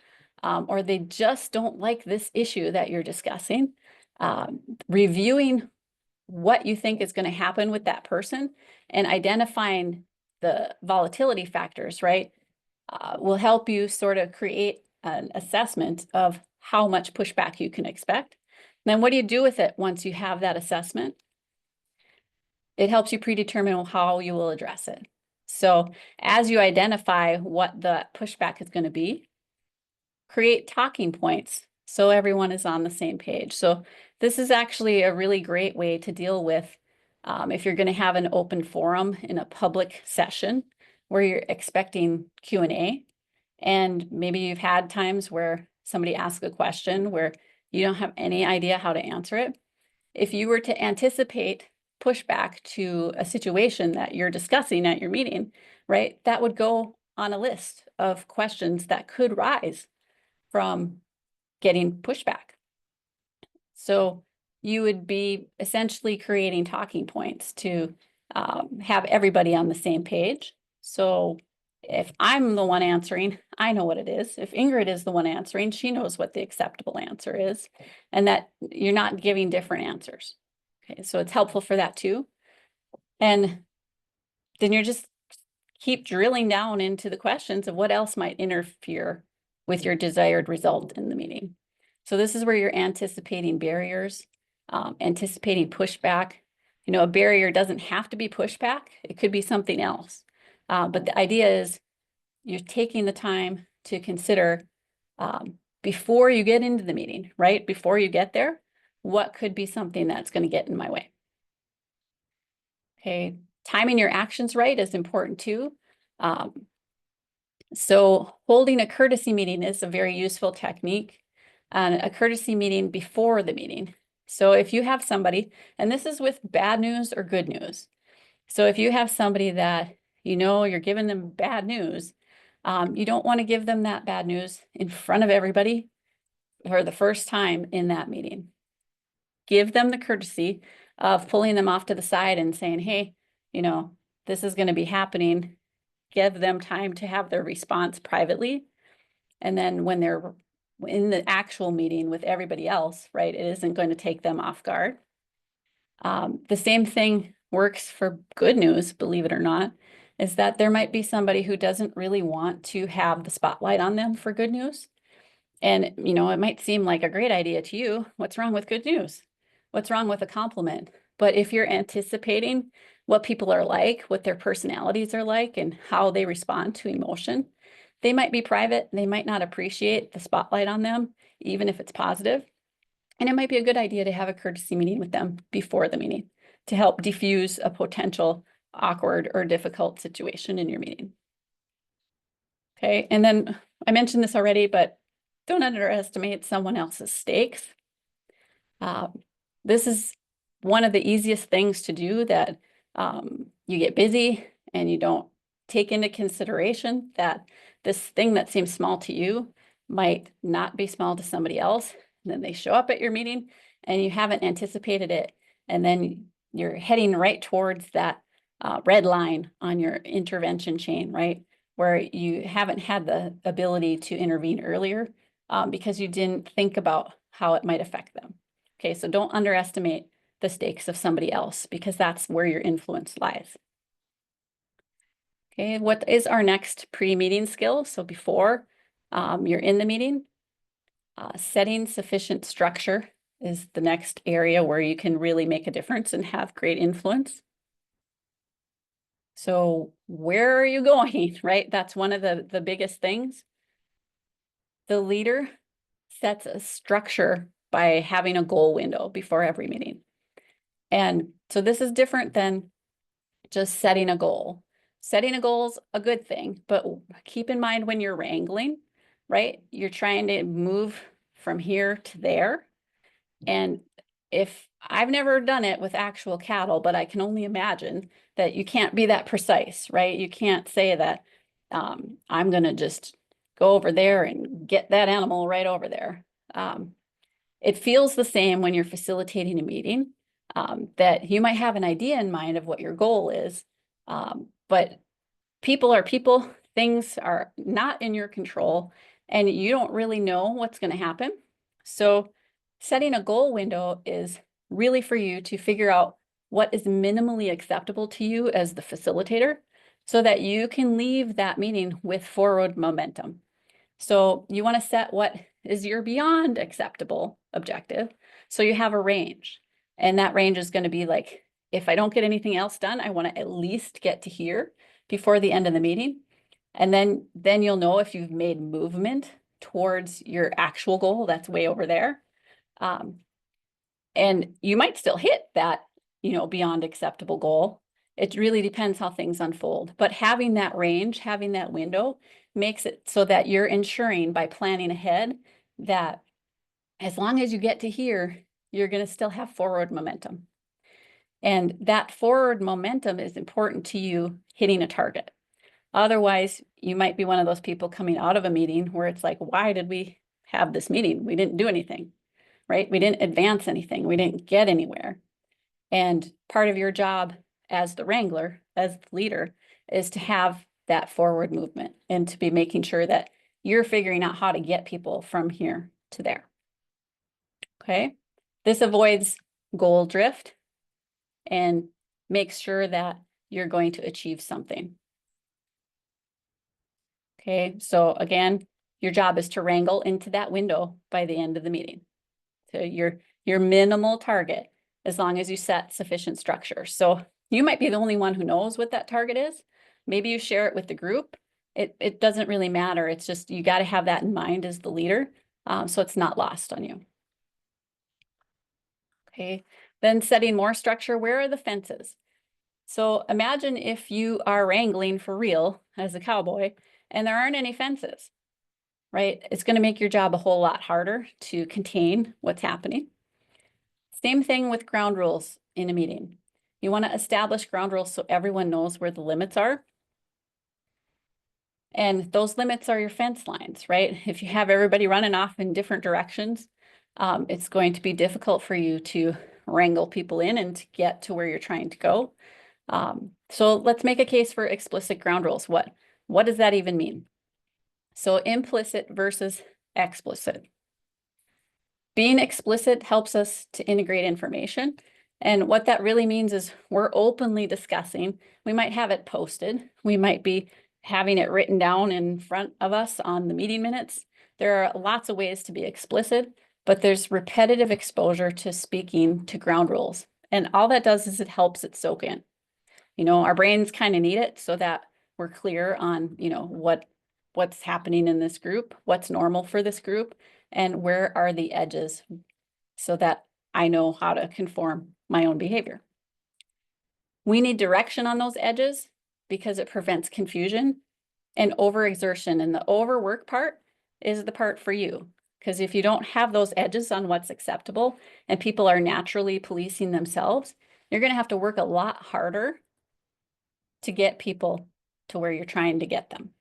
or they just don't like this issue that you're discussing? Reviewing what you think is going to happen with that person and identifying the volatility factors, right, will help you sort of create an assessment of how much pushback you can expect. And then what do you do with it once you have that assessment? It helps you predetermine how you will address it. So as you identify what the pushback is going to be, create talking points so everyone is on the same page. So this is actually a really great way to deal with if you're going to have an open forum in a public session where you're expecting Q&A, and maybe you've had times where somebody asks a question where you don't have any idea how to answer it. If you were to anticipate pushback to a situation that you're discussing at your meeting, right, that would go on a list of questions that could rise from getting pushback. So you would be essentially creating talking points to have everybody on the same page. So if I'm the one answering, I know what it is. If Ingrid is the one answering, she knows what the acceptable answer is, and that you're not giving different answers. Okay, so it's helpful for that too. And then you're just keep drilling down into the questions of what else might interfere with your desired result in the meeting. So this is where you're anticipating barriers, anticipating pushback. You know, a barrier doesn't have to be pushback. It could be something else. But the idea is you're taking the time to consider before you get into the meeting, right? Before you get there, what could be something that's going to get in my way? Okay, timing your actions right is important too. So holding a courtesy meeting is a very useful technique. A courtesy meeting before the meeting. So if you have somebody, and this is with bad news or good news. So if you have somebody that you know you're giving them bad news, you don't want to give them that bad news in front of everybody for the first time in that meeting. Give them the courtesy of pulling them off to the side and saying, hey, you know, this is going to be happening. Give them time to have their response privately. And then when they're in the actual meeting with everybody else, right, it isn't going to take them off guard. The same thing works for good news, believe it or not, is that there might be somebody who doesn't really want to have the spotlight on them for good news. And, you know, it might seem like a great idea to you. What's wrong with good news? What's wrong with a compliment? But if you're anticipating what people are like, what their personalities are like, and how they respond to emotion, they might be private. They might not appreciate the spotlight on them, even if it's positive. And it might be a good idea to have a courtesy meeting with them before the meeting to help diffuse a potential awkward or difficult situation in your meeting. Okay, and then I mentioned this already, but don't underestimate someone else's stakes. This is one of the easiest things to do that you get busy and you don't take into consideration that this thing that seems small to you might not be small to somebody else. And then they show up at your meeting and you haven't anticipated it. And then you're heading right towards that red line on your intervention chain, right? Where you haven't had the ability to intervene earlier because you didn't think about how it might affect them. Okay, so don't underestimate the stakes of somebody else because that's where your influence lies. Okay, what is our next pre-meeting skill? So before you're in the meeting, setting sufficient structure is the next area where you can really make a difference and have great influence. So where are you going, right? That's one of the biggest things. The leader sets a structure by having a goal window before every meeting. And so this is different than just setting a goal. Setting a goal is a good thing, but keep in mind when you're wrangling, right? You're trying to move from here to there. And if I've never done it with actual cattle, but I can only imagine that you can't be that precise, right? You can't say that I'm going to just go over there and get that animal right over there. It feels the same when you're facilitating a meeting, that you might have an idea in mind of what your goal is, but people are people, things are not in your control, and you don't really know what's going to happen. So setting a goal window is really for you to figure out what is minimally acceptable to you as the facilitator so that you can leave that meeting with forward momentum. So you want to set what is your beyond acceptable objective. So you have a range, and that range is going to be like, if I don't get anything else done, I want to at least get to here before the end of the meeting. And then you'll know if you've made movement towards your actual goal that's way over there. And you might still hit that, beyond acceptable goal. It really depends how things unfold. But having that range, having that window makes it so that you're ensuring by planning ahead that as long as you get to here, you're going to still have forward momentum. And that forward momentum is important to you hitting a target. Otherwise, you might be one of those people coming out of a meeting where it's like, why did we have this meeting? We didn't do anything, right? We didn't advance anything. We didn't get anywhere. And part of your job as the wrangler, as the leader, is to have that forward movement and to be making sure that you're figuring out how to get people from here to there. Okay. This avoids goal drift and makes sure that you're going to achieve something. Okay, so again, your job is to wrangle into that window by the end of the meeting. So your minimal target, as long as you set sufficient structure. So you might be the only one who knows what that target is. Maybe you share it with the group. It doesn't really matter. It's just you got to have that in mind as the leader, so it's not lost on you. Okay, then setting more structure. Where are the fences? So imagine if you are wrangling for real as a cowboy and there aren't any fences, right? It's going to make your job a whole lot harder to contain what's happening. Same thing with ground rules in a meeting. You want to establish ground rules so everyone knows where the limits are. And those limits are your fence lines, right? If you have everybody running off in different directions, it's going to be difficult for you to wrangle people in and to get to where you're trying to go. So let's make a case for explicit ground rules. What does that even mean? So implicit versus explicit. Being explicit helps us to integrate information. And what that really means is we're openly discussing. We might have it posted. We might be having it written down in front of us on the meeting minutes. There are lots of ways to be explicit, but there's repetitive exposure to speaking to ground rules. And all that does is it helps it soak in. Our brains kind of need it so that we're clear on, what's happening in this group, what's normal for this group, and where are the edges so that I know how to conform my own behavior. We need direction on those edges because it prevents confusion and overexertion. And the overwork part is the part for you. Because if you don't have those edges on what's acceptable and people are naturally policing themselves, you're going to have to work a lot harder to get people to where you're trying to get them.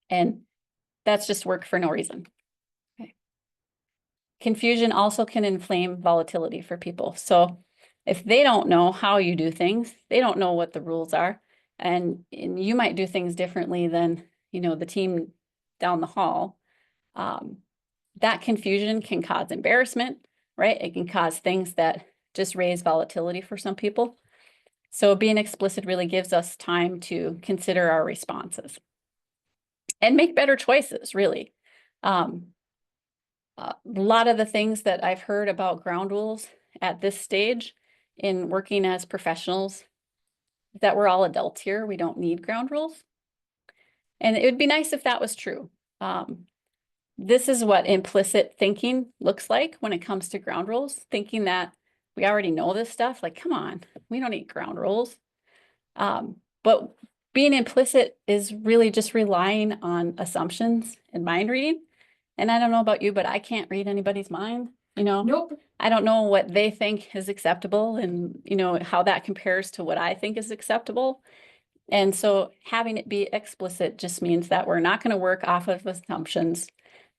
And that's just work for no reason. Okay. Confusion also can inflame volatility for people. So if they don't know how you do things, they don't know what the rules are, and you might do things differently than, the team down the hall, that confusion can cause embarrassment, right? It can cause things that just raise volatility for some people. So being explicit really gives us time to consider our responses and make better choices, really. A lot of the things that I've heard about ground rules at this stage in working as professionals, that we're all adults here, we don't need ground rules. And it would be nice if that was true. this is what implicit thinking looks like when it comes to ground rules, thinking that we already know this stuff. Like, come on, we don't need ground rules. But being implicit is really just relying on assumptions and mind reading. And I don't know about you, but I can't read anybody's mind, you know? Nope. I don't know what they think is acceptable and, you know, how that compares to what I think is acceptable. And so having it be explicit just means that we're not going to work off of assumptions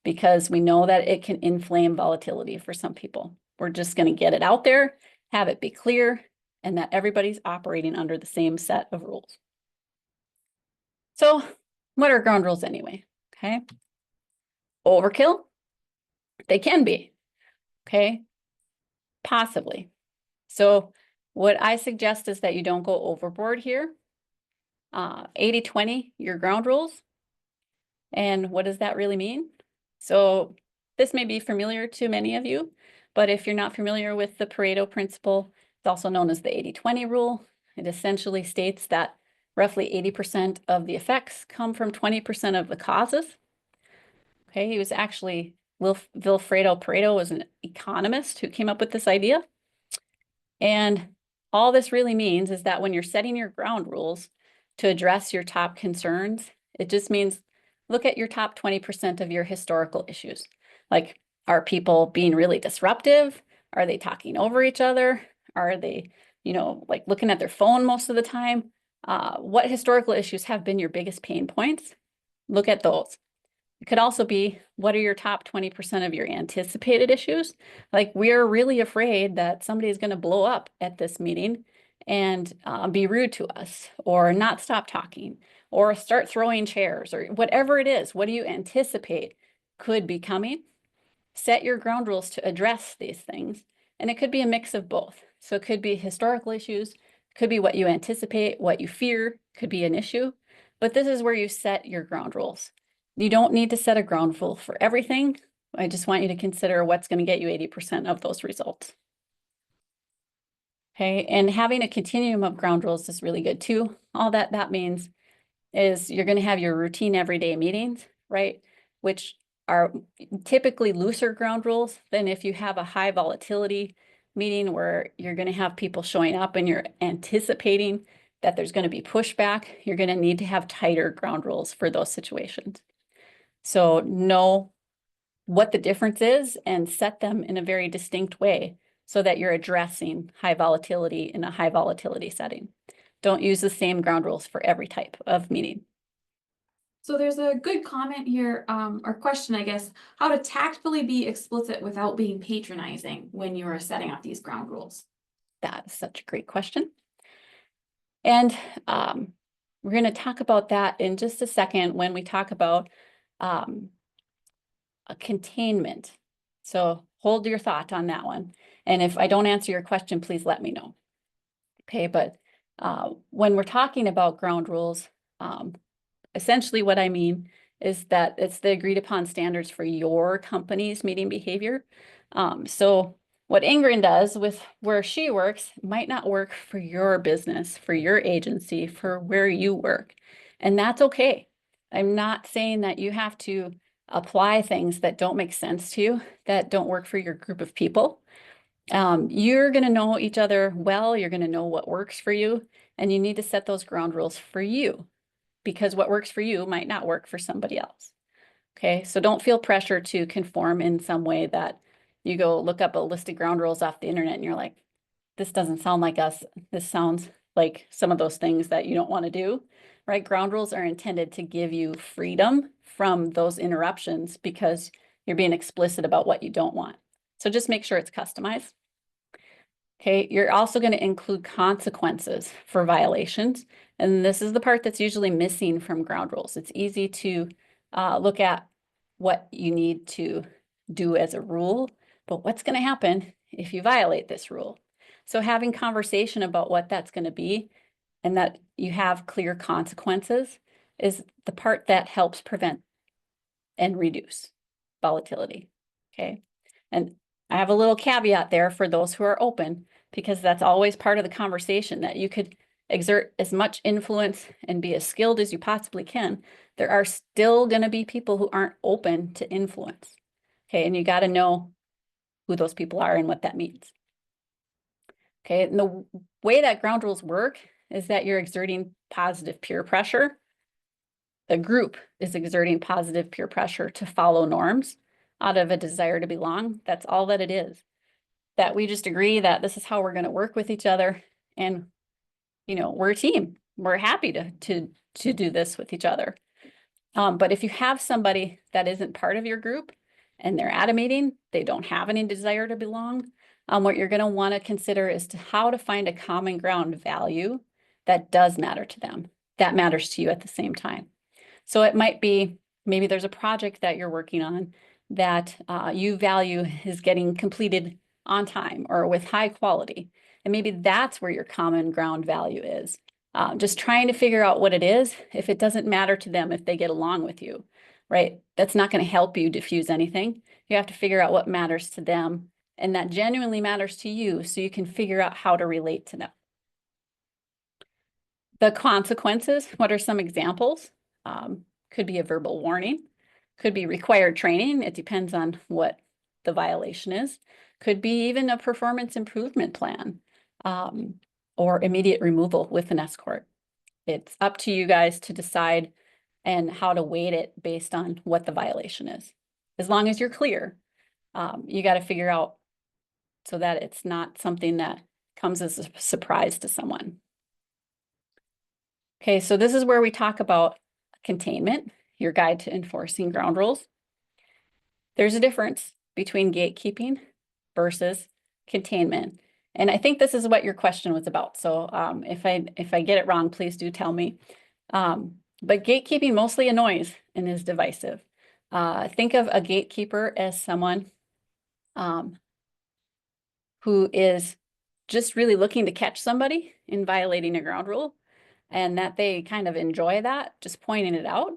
because we know that it can inflame volatility for some people. We're just going to get it out there, have it be clear, and that everybody's operating under the same set of rules. So what are ground rules anyway? Okay. Overkill? They can be. Okay. Possibly. So what I suggest is that you don't go overboard here. 80-20, your ground rules. And what does that really mean? So this may be familiar to many of you, but if you're not familiar with the Pareto principle, it's also known as the 80-20 rule. It essentially states that roughly 80% of the effects come from 20% of the causes. Okay, he was actually, Vilfredo Pareto was an economist who came up with this idea. And all this really means is that when you're setting your ground rules to address your top concerns, it just means look at your top 20% of your historical issues. Like, are people being really disruptive? Are they talking over each other? Are they, you know, like looking at their phone most of the time? What historical issues have been your biggest pain points? Look at those. It could also be, what are your top 20% of your anticipated issues? Like, we're really afraid that somebody is going to blow up at this meeting and be rude to us, or not stop talking, or start throwing chairs, or whatever it is. What do you anticipate could be coming? Set your ground rules to address these things. And it could be a mix of both. So it could be historical issues, could be what you anticipate, what you fear could be an issue. But this is where you set your ground rules. You don't need to set a ground rule for everything. I just want you to consider what's going to get you 80% of those results. Okay, and having a continuum of ground rules is really good too. All that means is you're going to have your routine everyday meetings, right? Which are typically looser ground rules than if you have a high volatility meeting where you're going to have people showing up and you're anticipating that there's going to be pushback. You're going to need to have tighter ground rules for those situations. So know what the difference is and set them in a very distinct way so that you're addressing high volatility in a high volatility setting. Don't use the same ground rules for every type of meeting. So there's a good comment here, or question, I guess, how to tactfully be explicit without being patronizing when you are setting up these ground rules. That is such a great question. And we're going to talk about that in just a second when we talk about a containment. So hold your thought on that one. And if I don't answer your question, please let me know. Okay, but when we're talking about ground rules, essentially what I mean is that it's the agreed upon standards for your company's meeting behavior. So what Ingrid does with where she works might not work for your business, for your agency, for where you work. And that's okay. I'm not saying that you have to apply things that don't make sense to you, that don't work for your group of people. You're going to know each other well. You're going to know what works for you, and you need to set those ground rules for you, because what works for you might not work for somebody else. Okay, so don't feel pressure to conform in some way that you go look up a list of ground rules off the internet and you're like, this doesn't sound like us. This sounds like some of those things that you don't want to do, right? Ground rules are intended to give you freedom from those interruptions because you're being explicit about what you don't want. So just make sure it's customized. Okay, you're also going to include consequences for violations. And this is the part that's usually missing from ground rules. It's easy to look at what you need to do as a rule, but what's going to happen if you violate this rule? So having conversation about what that's going to be and that you have clear consequences is the part that helps prevent and reduce volatility. Okay, and I have a little caveat there for those who are open, because that's always part of the conversation, that you could exert as much influence and be as skilled as you possibly can, there are still going to be people who aren't open to influence. Okay, and you got to know who those people are and what that means. Okay, and the way that ground rules work is that you're exerting positive peer pressure. The group is exerting positive peer pressure to follow norms out of a desire to belong. That's all that it is. That we just agree that this is how we're going to work with each other, and we're a team. We're happy to do this with each other. But if you have somebody that isn't part of your group and they're at a meeting, they don't have any desire to belong, what you're going to want to consider is how to find a common ground value that does matter to them, that matters to you at the same time. So it might be, maybe there's a project that you're working on that you value is getting completed on time or with high quality. And maybe that's where your common ground value is. Just trying to figure out what it is. If it doesn't matter to them, if they get along with you, right? That's not going to help you diffuse anything. You have to figure out what matters to them and that genuinely matters to you, so you can figure out how to relate to them. The consequences, what are some examples? Could be a verbal warning, could be required training. It depends on what the violation is. Could be even a performance improvement plan, or immediate removal with an escort. It's up to you guys to decide and how to weight it based on what the violation is. As long as you're clear, you got to figure out so that it's not something that comes as a surprise to someone. Okay, so this is where we talk about containment, your guide to enforcing ground rules. There's a difference between gatekeeping versus containment. And I think this is what your question was about. So if I get it wrong, please do tell me. But gatekeeping mostly annoys and is divisive. Think of a gatekeeper as someone who is just really looking to catch somebody in violating a ground rule, and that they kind of enjoy that, just pointing it out.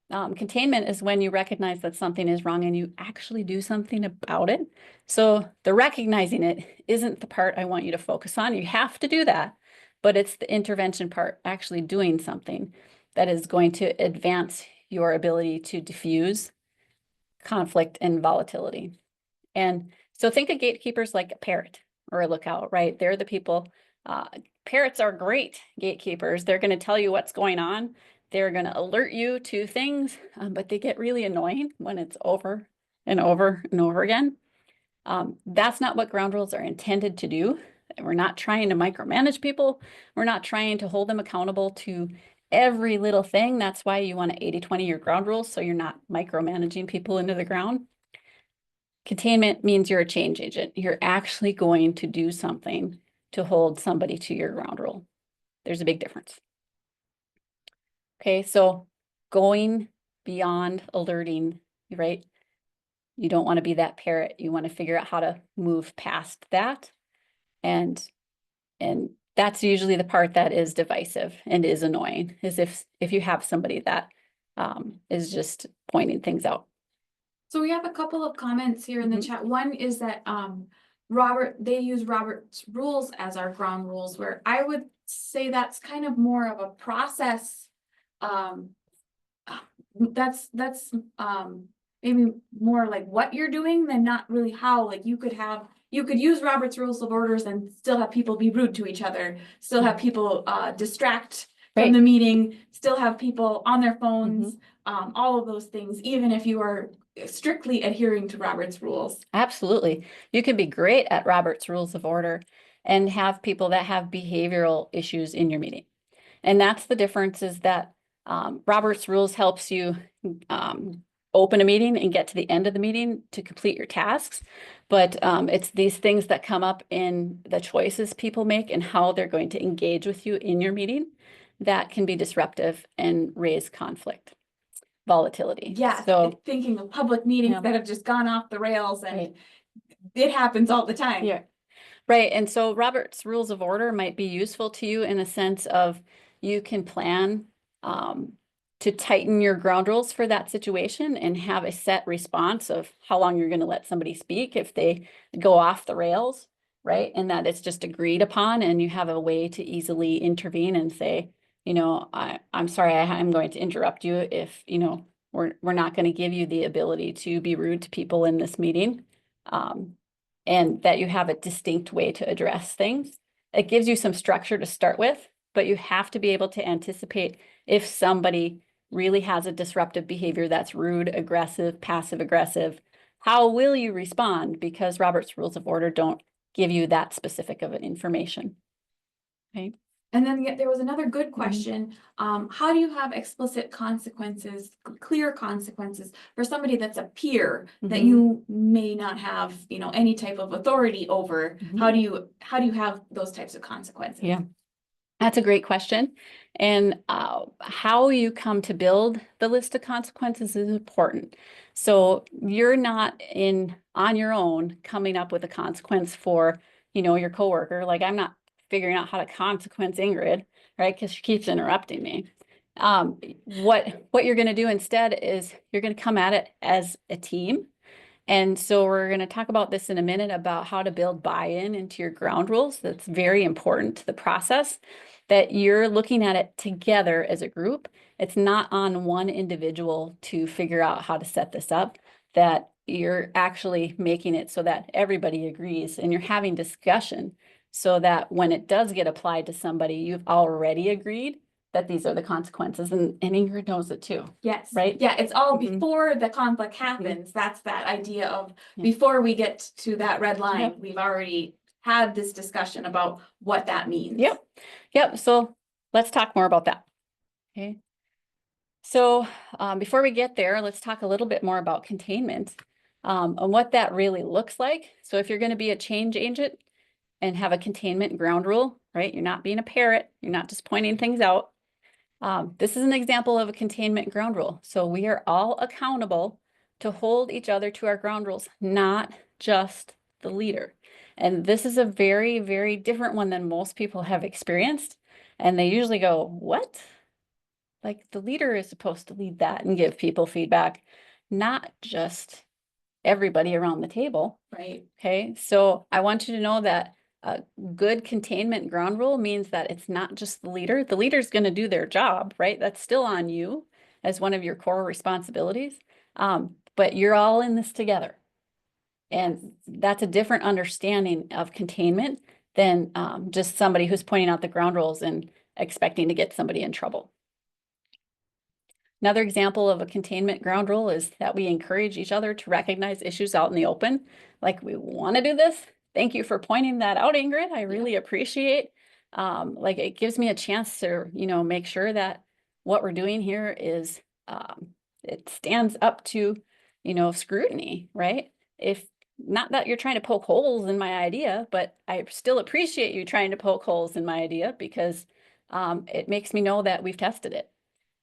Containment is when you recognize that something is wrong and you actually do something about it. So the recognizing it isn't the part I want you to focus on. You have to do that, but it's the intervention part, actually doing something that is going to advance your ability to diffuse conflict and volatility. And so think of gatekeepers like a parrot or a lookout, right? They're the people. Parrots are great gatekeepers. They're going to tell you what's going on. They're going to alert you to things, but they get really annoying when it's over and over and over again. That's not what ground rules are intended to do. We're not trying to micromanage people. We're not trying to hold them accountable to every little thing. That's why you want to 80-20 your ground rules, so you're not micromanaging people into the ground. Containment means you're a change agent. You're actually going to do something to hold somebody to your ground rule. There's a big difference. Okay, so going beyond alerting, right? You don't want to be that parrot. You want to figure out how to move past that. And that's usually the part that is divisive and is annoying, is if you have somebody that is just pointing things out. So we have a couple of comments here in the chat. One is that they use Robert's rules as our ground rules, where I would say that's kind of more of a process. That's maybe more like what you're doing than not really how. Like you could use Robert's rules of orders and still have people be rude to each other, still have people distract from the meeting, still have people on their phones, all of those things, even if you are strictly adhering to Robert's rules. Absolutely. You can be great at Robert's rules of order and have people that have behavioral issues in your meeting. And that's the difference, is that Robert's rules helps you open a meeting and get to the end of the meeting to complete your tasks. But it's these things that come up in the choices people make and how they're going to engage with you in your meeting that can be disruptive and raise conflict, volatility. Yeah, so thinking of public meetings that have just gone off the rails, and it happens all the time. Yeah, right. And so Robert's rules of order might be useful to you in a sense of you can plan to tighten your ground rules for that situation and have a set response of how long you're going to let somebody speak if they go off the rails. right? And that it's just agreed upon and you have a way to easily intervene and say, I'm sorry, I'm going to interrupt you if, we're not going to give you the ability to be rude to people in this meeting. And that you have a distinct way to address things. It gives you some structure to start with, but you have to be able to anticipate if somebody really has a disruptive behavior that's rude, aggressive, passive aggressive, how will you respond? Because Robert's Rules of Order don't give you that specific of information. Okay. And then there was another good question. How do you have explicit consequences, clear consequences for somebody that's a peer that you may not have, any type of authority over? How do you have those types of consequences? Yeah, that's a great question. And how you come to build the list of consequences is important. So you're not on your own coming up with a consequence for, your coworker. Like I'm not figuring out how to consequence Ingrid, right? Because she keeps interrupting me. What you're going to do instead is you're going to come at it as a team. And so we're going to talk about this in a minute about how to build buy-in into your ground rules. That's very important to the process, that you're looking at it together as a group. It's not on one individual to figure out how to set this up, that you're actually making it so that everybody agrees and you're having discussion so that when it does get applied to somebody, you've already agreed that these are the consequences, and Ingrid knows it too. Yes. Right? Yeah, it's all before the conflict happens. That's that idea of before we get to that red line, we've already had this discussion about what that means. Yep. So let's talk more about that. Okay. So before we get there, let's talk a little bit more about containment and what that really looks like. So if you're going to be a change agent and have a containment ground rule, right? You're not being a parrot. You're not just pointing things out. This is an example of a containment ground rule. So we are all accountable to hold each other to our ground rules, not just the leader. And this is a very, very different one than most people have experienced. And they usually go, what? Like the leader is supposed to lead that and give people feedback, not just everybody around the table. Right. Okay. So I want you to know that a good containment ground rule means that it's not just the leader. The leader's going to do their job, right? That's still on you as one of your core responsibilities. But you're all in this together. And that's a different understanding of containment than just somebody who's pointing out the ground rules and expecting to get somebody in trouble. Another example of a containment ground rule is that we encourage each other to recognize issues out in the open. Like, we want to do this. Thank you for pointing that out, Ingrid. I really appreciate. Like, it gives me a chance to, make sure that what we're doing here is, it stands up to, scrutiny, right? If not that you're trying to poke holes in my idea, but I still appreciate you trying to poke holes in my idea because it makes me know that we've tested it.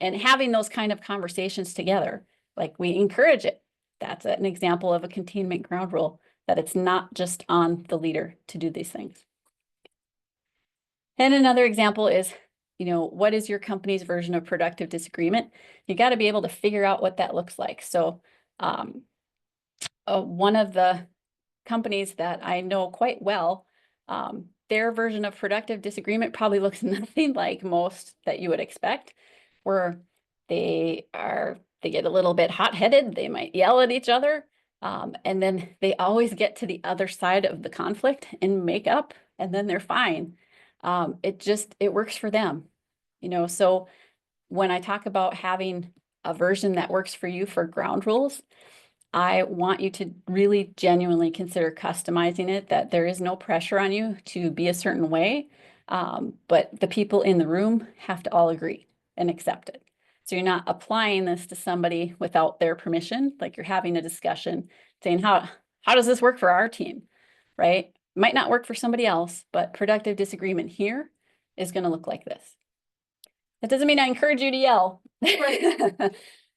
And having those kind of conversations together, like we encourage it. That's an example of a containment ground rule, that it's not just on the leader to do these things. And another example is, what is your company's version of productive disagreement? You got to be able to figure out what that looks like. So one of the companies that I know quite well, their version of productive disagreement probably looks nothing like most that you would expect, where they get a little bit hot-headed, they might yell at each other, and then they always get to the other side of the conflict and make up, and then they're fine. It works for them, so when I talk about having a version that works for you for ground rules, I want you to really genuinely consider customizing it, that there is no pressure on you to be a certain way, but the people in the room have to all agree and accept it. So you're not applying this to somebody without their permission, like you're having a discussion saying, how does this work for our team, right? Might not work for somebody else, but productive disagreement here is going to look like this. That doesn't mean I encourage you to yell, but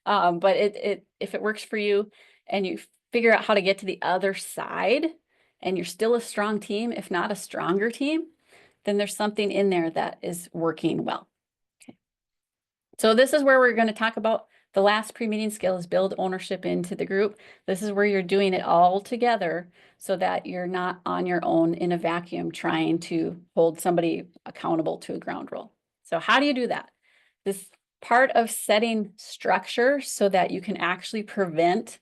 if it works for you and you figure out how to get to the other side and you're still a strong team, if not a stronger team, then there's something in there that is working well. Okay. So this is where we're going to talk about The last pre-meeting skill is build ownership into the group. This is where you're doing it all together so that you're not on your own in a vacuum trying to hold somebody accountable to a ground rule. So how do you do that? This part of setting structure so that you can actually prevent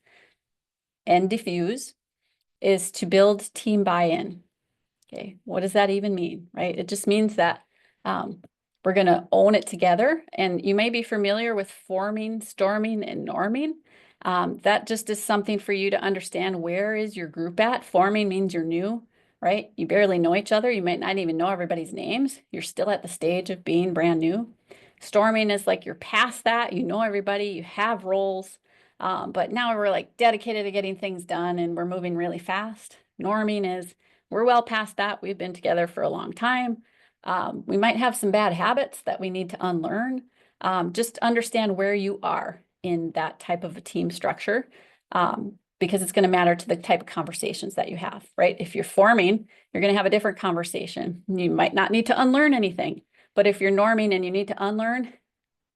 and diffuse is to build team buy-in. Okay, what does that even mean, right? It just means that we're going to own it together. And you may be familiar with forming, storming, and norming. That just is something for you to understand, where is your group at? Forming means you're new, right? You barely know each other. You might not even know everybody's names. You're still at the stage of being brand new. Storming is like you're past that. You know everybody. You have roles. But now we're like dedicated to getting things done and we're moving really fast. Norming is we're well past that. We've been together for a long time. We might have some bad habits that we need to unlearn. Just understand where you are in that type of a team structure, because it's going to matter to the type of conversations that you have, right? If you're forming, you're going to have a different conversation. You might not need to unlearn anything, but if you're norming and you need to unlearn,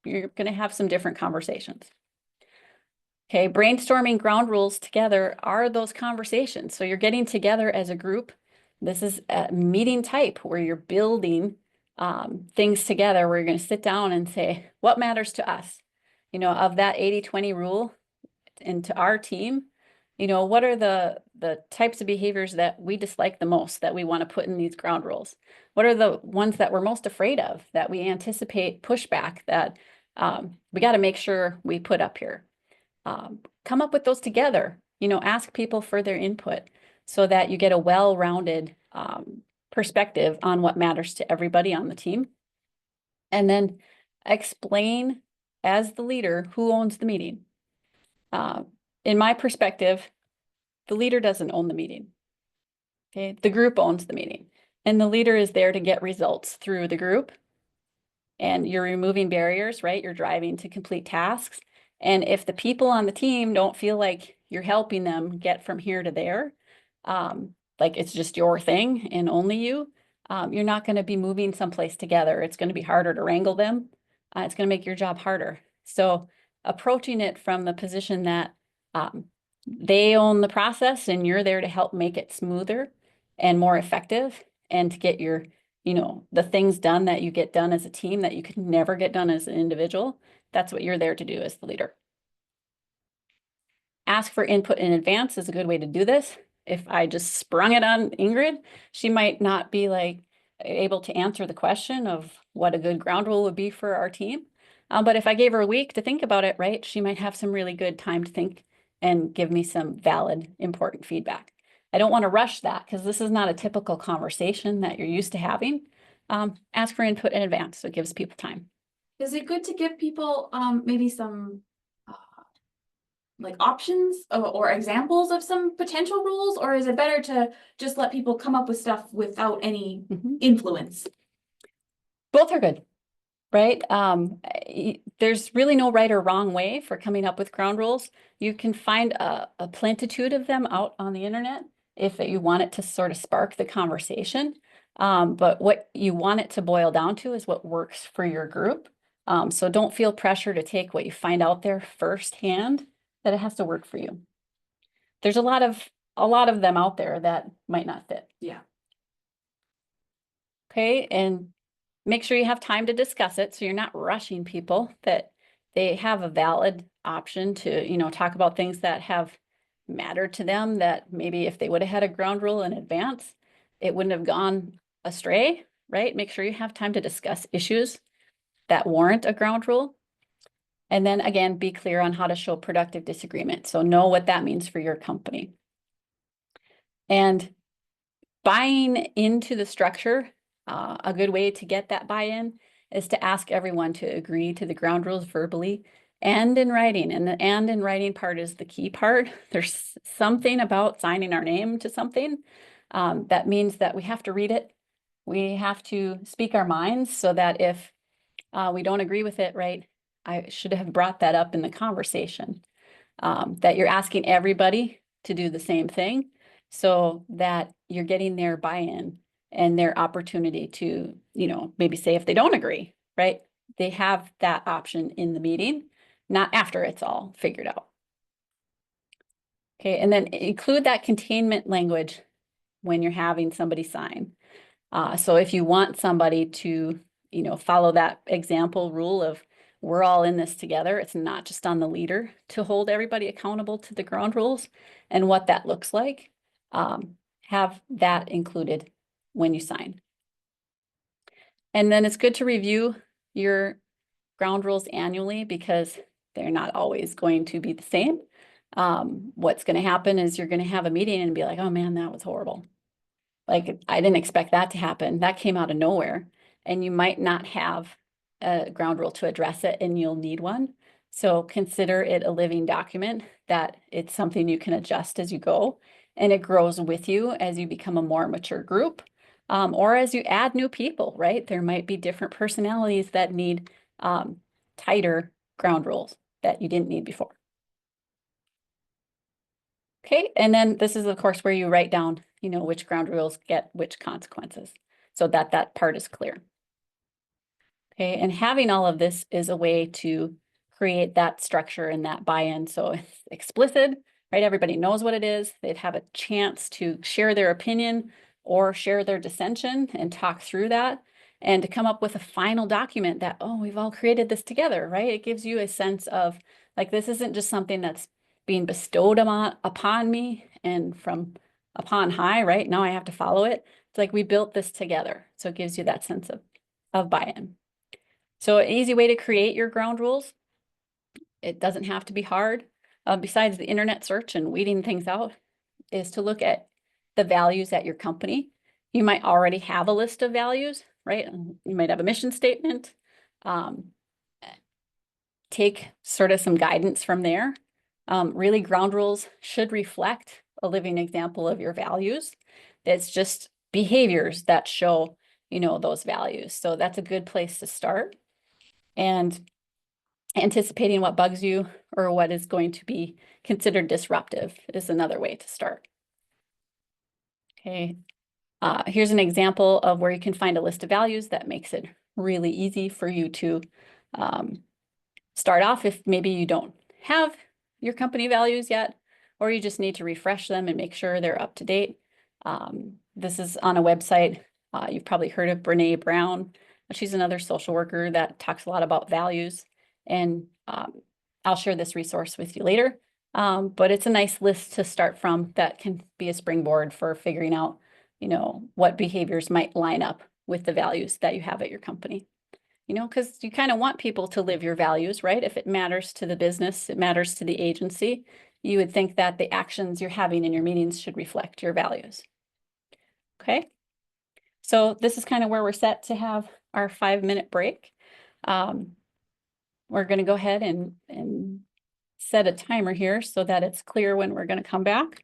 you're going to have some different conversations. Okay, brainstorming ground rules together are those conversations. So you're getting together as a group. This is a meeting type where you're building things together, where you're going to sit down and say, what matters to us? You know, of that 80-20 rule and to our team, you know, what are the types of behaviors that we dislike the most that we want to put in these ground rules? What are the ones that we're most afraid of, that we anticipate pushback, that we got to make sure we put up here? Come up with those together, you know, ask people for their input so that you get a well-rounded perspective on what matters to everybody on the team. And then explain as the leader who owns the meeting. In my perspective, the leader doesn't own the meeting. Okay, the group owns the meeting, and the leader is there to get results through the group. And you're removing barriers, right? You're driving to complete tasks. And if the people on the team don't feel like you're helping them get from here to there, like it's just your thing and only you, you're not going to be moving someplace together. It's going to be harder to wrangle them. It's going to make your job harder. So approaching it from the position that they own the process and you're there to help make it smoother and more effective, and to get your, you know, the things done that you get done as a team that you could never get done as an individual. That's what you're there to do as the leader. Ask for input in advance is a good way to do this. If I just sprung it on Ingrid, she might not be like able to answer the question of what a good ground rule would be for our team. But if I gave her a week to think about it, right, she might have some really good time to think and give me some valid, important feedback. I don't want to rush that because this is not a typical conversation that you're used to having. Ask for input in advance so it gives people time. Is it good to give people maybe some like options or examples of some potential rules, or is it better to just let people come up with stuff without any influence? Both are good, right? There's really no right or wrong way for coming up with ground rules. You can find a plentitude of them out on the internet if you want it to sort of spark the conversation. But what you want it to boil down to is what works for your group. So don't feel pressure to take what you find out there firsthand, that it has to work for you. There's a lot of them out there that might not fit. Yeah. Okay, and make sure you have time to discuss it so you're not rushing people, that they have a valid option to, you know, talk about things that have mattered to them, that maybe if they would have had a ground rule in advance, it wouldn't have gone astray, right? Make sure you have time to discuss issues that warrant a ground rule. And then again, be clear on how to show productive disagreement. So know what that means for your company. And buying into the structure, a good way to get that buy-in is to ask everyone to agree to the ground rules verbally and in writing. And the and in writing part is the key part. There's something about signing our name to something that means that we have to read it. We have to speak our minds so that if we don't agree with it, right, I should have brought that up in the conversation, that you're asking everybody to do the same thing so that you're getting their buy-in and their opportunity to, you know, maybe say if they don't agree, right? They have that option in the meeting not after it's all figured out. Okay, and then include that containment language when you're having somebody sign. So if you want somebody to, follow that example rule of we're all in this together, it's not just on the leader to hold everybody accountable to the ground rules and what that looks like. Have that included when you sign. And then it's good to review your ground rules annually because they're not always going to be the same. What's going to happen is you're going to have a meeting and be like, oh man, that was horrible. Like, I didn't expect that to happen. That came out of nowhere. And you might not have a ground rule to address it and you'll need one. So consider it a living document that it's something you can adjust as you go and it grows with you as you become a more mature group. Or as you add new people, right? There might be different personalities that need tighter ground rules that you didn't need before. Okay, and then this is of course where you write down, which ground rules get which consequences so that that part is clear. Okay, and having all of this is a way to create that structure and that buy-in. So it's explicit, right? Everybody knows what it is. They'd have a chance to share their opinion or share their dissension and talk through that and to come up with a final document that, oh, we've all created this together, right? It gives you a sense of like, this isn't just something that's being bestowed upon me and from upon high, right? Now I have to follow it. It's like we built this together. So it gives you that sense of buy-in. So an easy way to create your ground rules, it doesn't have to be hard. Besides the internet search and weeding things out, is to look at the values at your company. You might already have a list of values, right? You might have a mission statement. Take sort of some guidance from there. Really, ground rules should reflect a living example of your values. It's just behaviors that show, those values. So that's a good place to start. And anticipating what bugs you or what is going to be considered disruptive is another way to start. Okay, here's an example of where you can find a list of values that makes it really easy for you to start off if maybe you don't have your company values yet, or you just need to refresh them and make sure they're up to date. This is on a website. You've probably heard of Brene Brown. She's another social worker that talks a lot about values. And I'll share this resource with you later. But it's a nice list to start from that can be a springboard for figuring out, what behaviors might line up with the values that you have at your company. Because you kind of want people to live your values, right? If it matters to the business, it matters to the agency, you would think that the actions you're having in your meetings should reflect your values. Okay. So this is kind of where we're set to have our 5-minute break. We're going to go ahead and set a timer here so that it's clear when we're going to come back.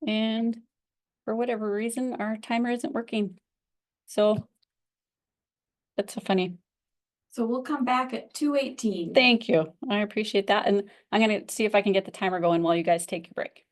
And for whatever reason, our timer isn't working. So that's so funny. So we'll come back at 2:18. Thank you. I appreciate that. And I'm going to see if I can get the timer going while you guys take your break.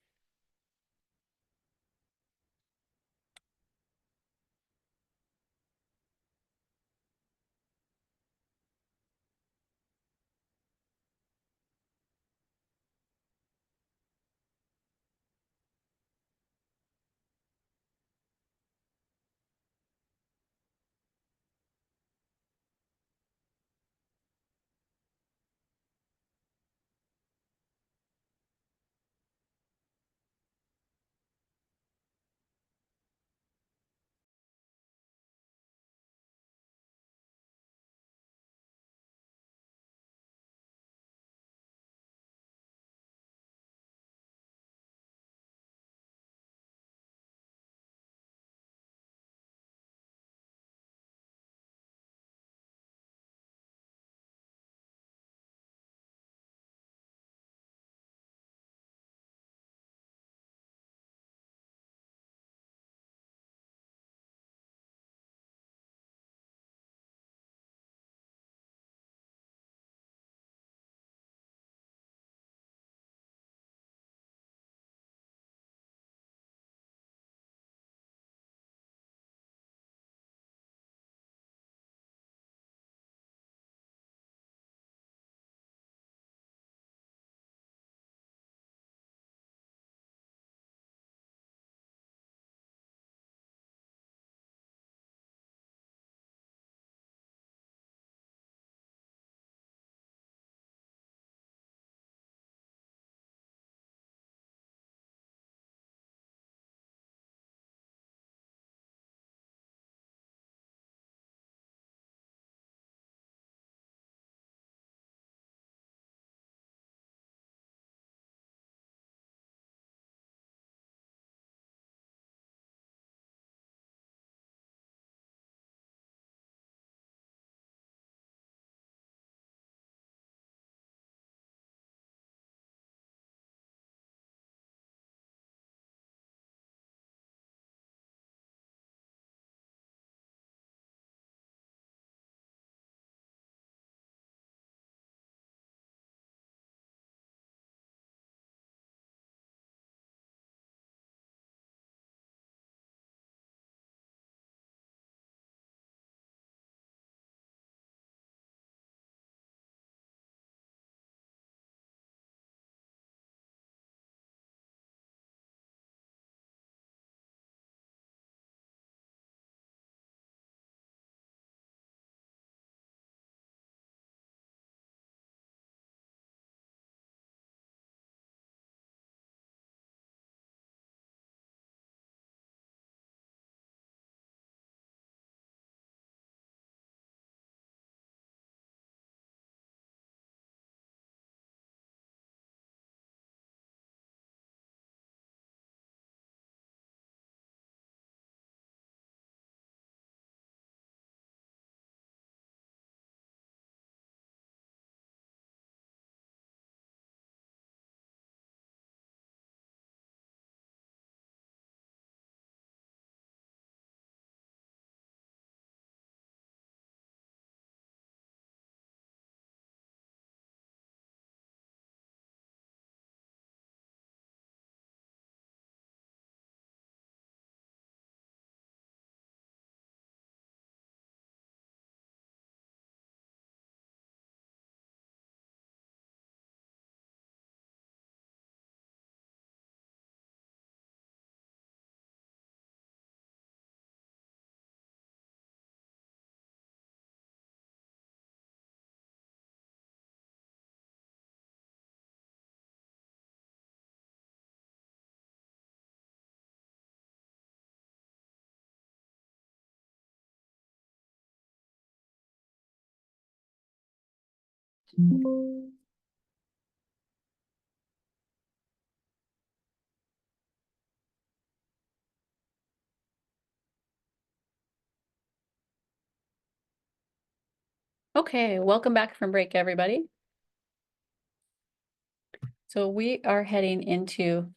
Okay, welcome back from break, everybody. So we are heading into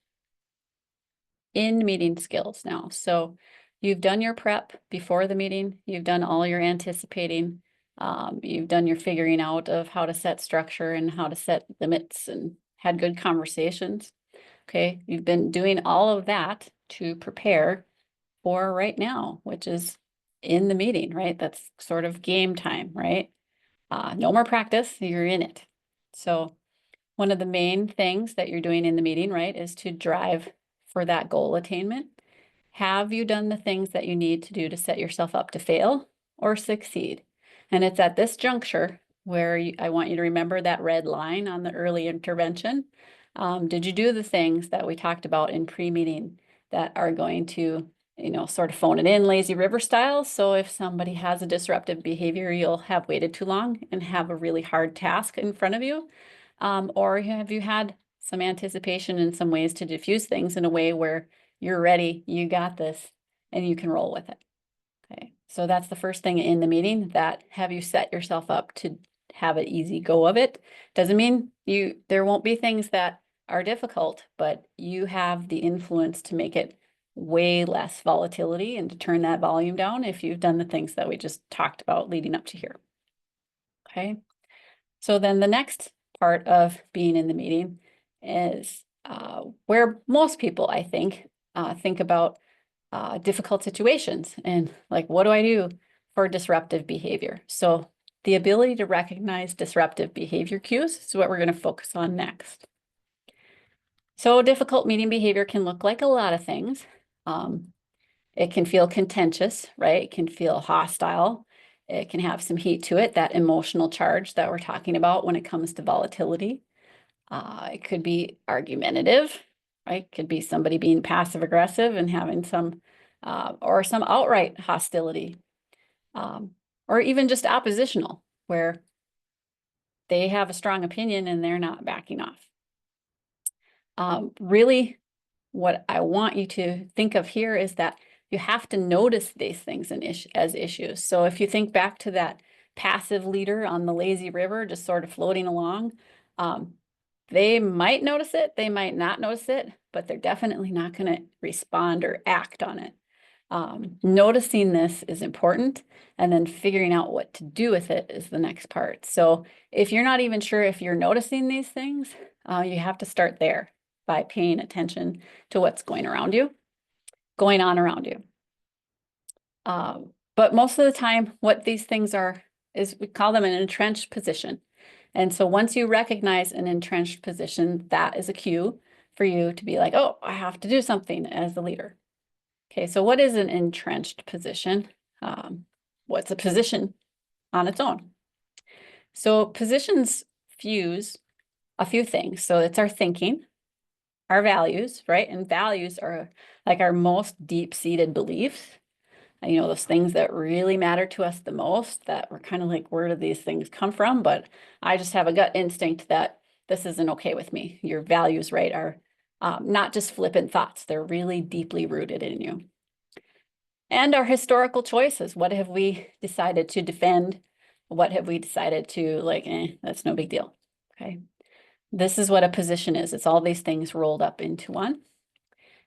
in-meeting skills now. So you've done your prep before the meeting, you've done all your anticipating, you've done your figuring out of how to set structure and how to set limits and had good conversations. Okay, you've been doing all of that to prepare for right now, which is in the meeting, right? That's sort of game time, right? No more practice, you're in it. So one of the main things that you're doing in the meeting, right, is to drive for that goal attainment. Have you done the things that you need to do to set yourself up to fail or succeed? And it's at this juncture where I want you to remember that red line on the early intervention. Did you do the things that we talked about in pre-meeting that are going to, sort of phone it in lazy river style? So if somebody has a disruptive behavior, you'll have waited too long and have a really hard task in front of you. Or have you had some anticipation and some ways to diffuse things in a way where you're ready, you got this, and you can roll with it? Okay, so that's the first thing in the meeting, that have you set yourself up to have an easy go of it? Doesn't mean there won't be things that are difficult, but you have the influence to make it way less volatility and to turn that volume down if you've done the things that we just talked about leading up to here. Okay, so then the next part of being in the meeting is where most people, I think about difficult situations and like, what do I do for disruptive behavior? So the ability to recognize disruptive behavior cues is what we're going to focus on next. So difficult meeting behavior can look like a lot of things. It can feel contentious, right? It can feel hostile. It can have some heat to it, that emotional charge that we're talking about when it comes to volatility. It could be argumentative, right? Could be somebody being passive aggressive and having some, or some outright hostility, or even just oppositional, where they have a strong opinion and they're not backing off. Really, what I want you to think of here is that you have to notice these things as issues. So if you think back to that passive leader on the lazy river, just sort of floating along, they might notice it, they might not notice it, but they're definitely not going to respond or act on it. Noticing this is important, and then figuring out what to do with it is the next part. So if you're not even sure if you're noticing these things, you have to start there by paying attention to what's going on around you. But most of the time, what these things are is we call them an entrenched position. And so once you recognize an entrenched position, that is a cue for you to be like, oh, I have to do something as the leader. Okay, so what is an entrenched position? What's a position on its own? So positions fuse a few things. So it's our thinking, our values, right? And values are like our most deep-seated beliefs. Those things that really matter to us the most, that we're kind of like, where do these things come from? But I just have a gut instinct that this isn't okay with me. Your values, right, are not just flippant thoughts. They're really deeply rooted in you. And our historical choices. What have we decided to defend? What have we decided to like, that's no big deal. Okay. This is what a position is. It's all these things rolled up into one.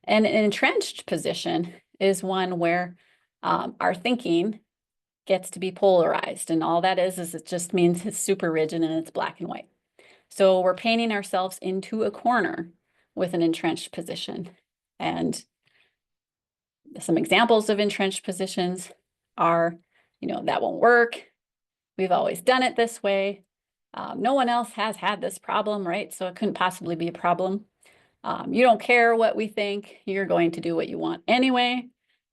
And an entrenched position is one where our thinking gets to be polarized. And all that is it just means it's super rigid and it's black and white. So we're painting ourselves into a corner with an entrenched position. And some examples of entrenched positions are, that won't work. We've always done it this way. No one else has had this problem, right? So it couldn't possibly be a problem. You don't care what we think. You're going to do what you want anyway.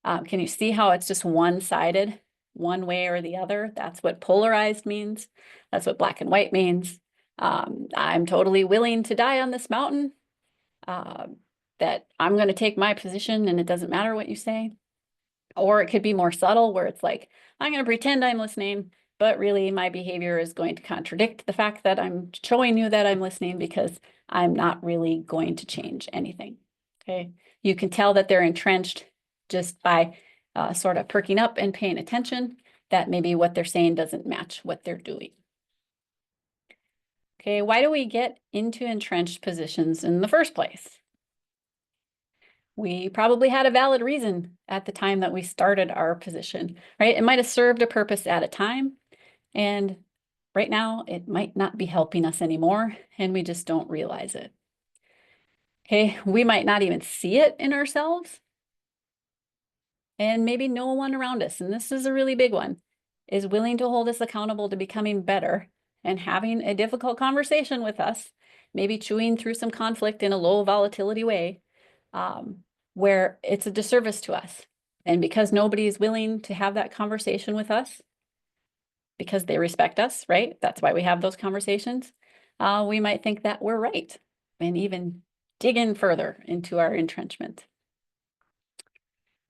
Can you see how it's just one-sided, one way or the other? That's what polarized means. That's what black and white means. I'm totally willing to die on this mountain. That I'm going to take my position and it doesn't matter what you say. Or it could be more subtle where it's like, I'm going to pretend I'm listening but really my behavior is going to contradict the fact that I'm showing you that I'm listening because I'm not really going to change anything. Okay. You can tell that they're entrenched just by sort of perking up and paying attention, that maybe what they're saying doesn't match what they're doing. Okay, why do we get into entrenched positions in the first place? We probably had a valid reason at the time that we started our position, right? It might have served a purpose at a time, and right now it might not be helping us anymore, and we just don't realize it. Okay, we might not even see it in ourselves, and maybe no one around us, and this is a really big one, is willing to hold us accountable to becoming better and having a difficult conversation with us, maybe chewing through some conflict in a low volatility way, where it's a disservice to us. And because nobody is willing to have that conversation with us, because they respect us, right? That's why we have those conversations. We might think that we're right and even dig in further into our entrenchment.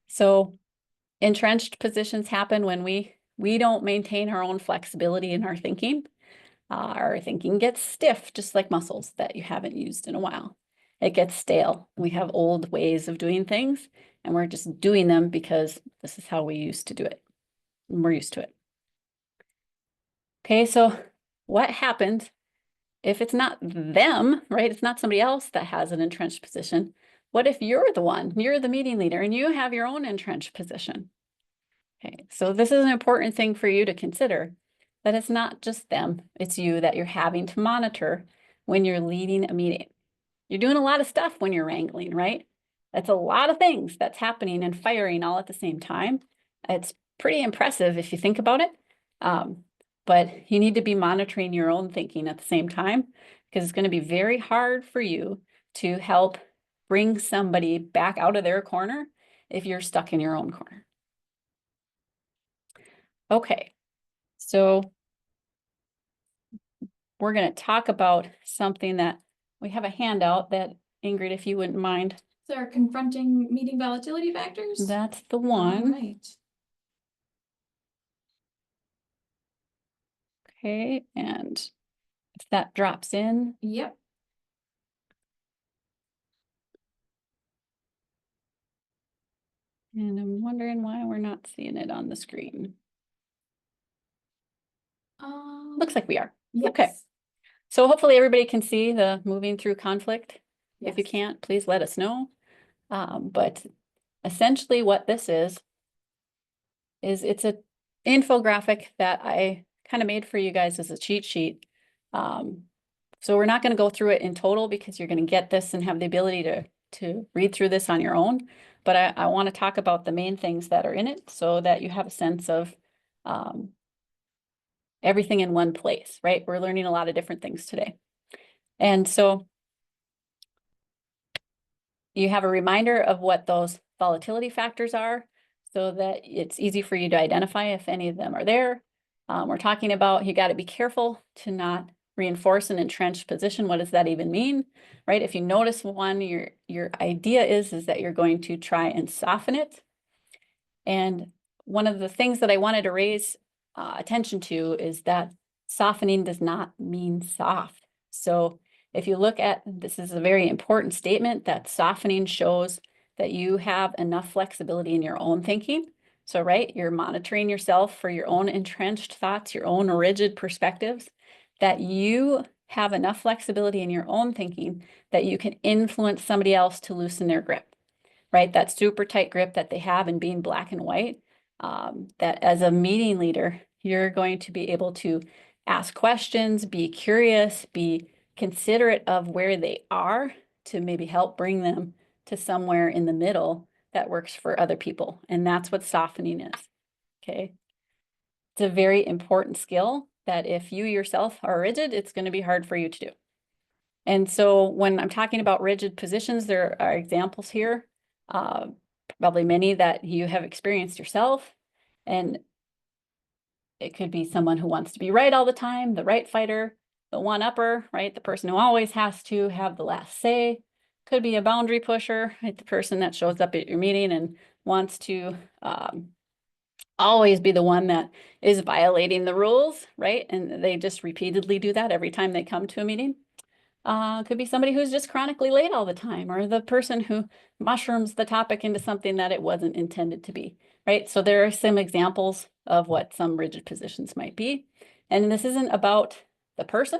So entrenched positions happen when we don't maintain our own flexibility in our thinking. Our thinking gets stiff, just like muscles that you haven't used in a while. It gets stale. We have old ways of doing things, and we're just doing them because this is how we used to do it. And we're used to it. Okay, so what happens if it's not them, right? It's not somebody else that has an entrenched position. What if you're the one, you're the meeting leader, and you have your own entrenched position? Okay, so this is an important thing for you to consider, that it's not just them, it's you that you're having to monitor when you're leading a meeting. You're doing a lot of stuff when you're wrangling, right? That's a lot of things that's happening and firing all at the same time. It's pretty impressive if you think about it. But you need to be monitoring your own thinking at the same time, because it's going to be very hard for you to help bring somebody back out of their corner if you're stuck in your own corner. Okay, so we're going to talk about something that we have a handout that, Ingrid, if you wouldn't mind. So are confronting meeting volatility factors? That's the All one. right. Okay, and if that drops in, Yep. and I'm wondering why we're not seeing it on the screen. Looks like we are. Okay. Yes. So hopefully everybody can see the moving through conflict. If you Yes. can't, please let us know. But essentially what this is it's a infographic that I kind of made for you guys as a cheat sheet. So we're not going to go through it in total because you're going to get this and have the ability to read through this on your own. But I want to talk about the main things that are in it so that you have a sense of everything in one place, right? We're learning a lot of different things today. And so you have a reminder of what those volatility factors are so that it's easy for you to identify if any of them are there. We're talking about, you got to be careful to not reinforce an entrenched position. What does that even mean, right? If you notice one, your idea is that you're going to try and soften it. And one of the things that I wanted to raise attention to is that softening does not mean soft. So if you look at, this is a very important statement, that softening shows that you have enough flexibility in your own thinking. So, right, you're monitoring yourself for your own entrenched thoughts, your own rigid perspectives, that you have enough flexibility in your own thinking that you can influence somebody else to loosen their grip, right? That super tight grip that they have in being black and white, that as a meeting leader, you're going to be able to ask questions, be curious, be considerate of where they are to maybe help bring them to somewhere in the middle that works for other people. And that's what softening is, okay? It's a very important skill that if you yourself are rigid, it's going to be hard for you to do. And so when I'm talking about rigid positions, there are examples here, probably many that you have experienced yourself. And it could be someone who wants to be right all the time, the right fighter, the one-upper, right? The person who always has to have the last say. Could be a boundary pusher, right? The person that shows up at your meeting and wants to always be the one that is violating the rules, right? And they just repeatedly do that every time they come to a meeting. Could be somebody who's just chronically late all the time, or the person who mushrooms the topic into something that it wasn't intended to be, right? So there are some examples of what some rigid positions might be. And this isn't about the person.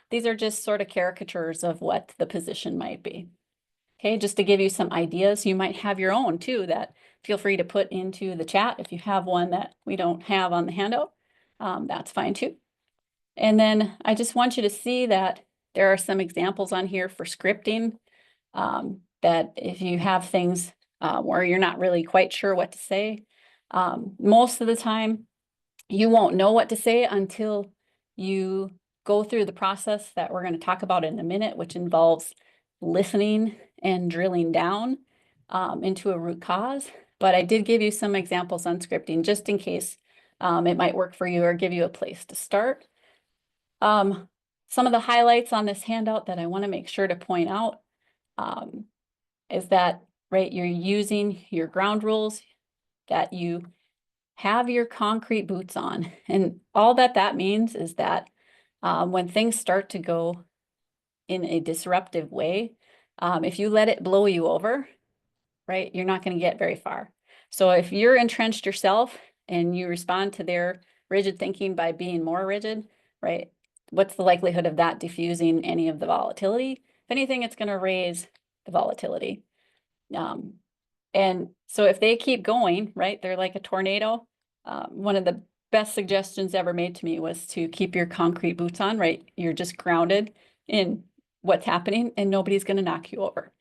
These are just sort of caricatures of what the position might be. Okay, just to give you some ideas, you might have your own too that feel free to put into the chat if you have one that we don't have on the handout. That's fine too. And then I just want you to see that there are some examples on here for scripting, that if you have things where you're not really quite sure what to say, most of the time you won't know what to say until you go through the process that we're going to talk about in a minute, which involves listening and drilling down into a root cause. But I did give you some examples on scripting just in case it might work for you or give you a place to start. Some of the highlights on this handout that I want to make sure to point out is that, right, you're using your ground rules, that you have your concrete boots on. And all that means is that when things start to go in a disruptive way, if you let it blow you over, right, you're not going to get very far. So if you're entrenched yourself and you respond to their rigid thinking by being more rigid, right, what's the likelihood of that diffusing any of the volatility? If anything, it's going to raise the volatility. And so if they keep going, right, they're like a tornado. One of the best suggestions ever made to me was to keep your concrete boots on, right? You're just grounded in what's happening and nobody's going to knock you over.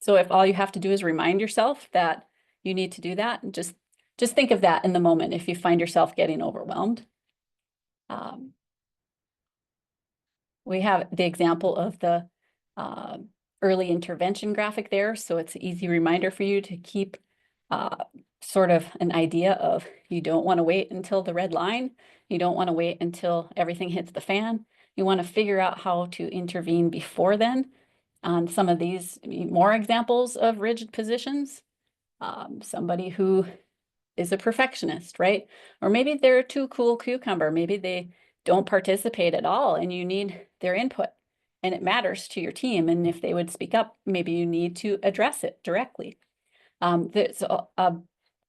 So if all you have to do is remind yourself that you need to do that, and just think of that in the moment if you find yourself getting overwhelmed. We have the example of the early intervention graphic there. So it's an easy reminder for you to keep sort of an idea of, you don't want to wait until the red line. You don't want to wait until everything hits the fan. You want to figure out how to intervene before then. On some of these more examples of rigid positions, somebody who is a perfectionist, right? Or maybe they're too cool cucumber. Maybe they don't participate at all and you need their input and it matters to your team. And if they would speak up, maybe you need to address it directly. There's a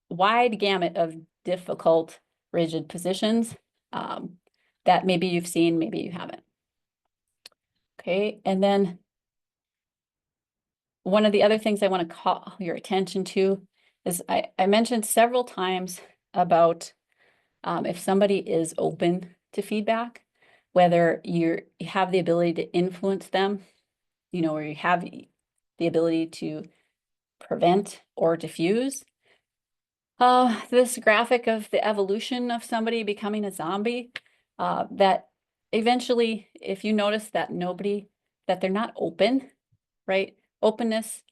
wide gamut of difficult, rigid positions that maybe you've seen, maybe you haven't. Okay, and then one of the other things I want to call your attention to is I mentioned several times about if somebody is open to feedback, whether you have the ability to influence them, you know, or you have the ability to prevent or diffuse. This graphic of the evolution of somebody becoming a zombie, that eventually, if you notice that that they're not open, right? Openness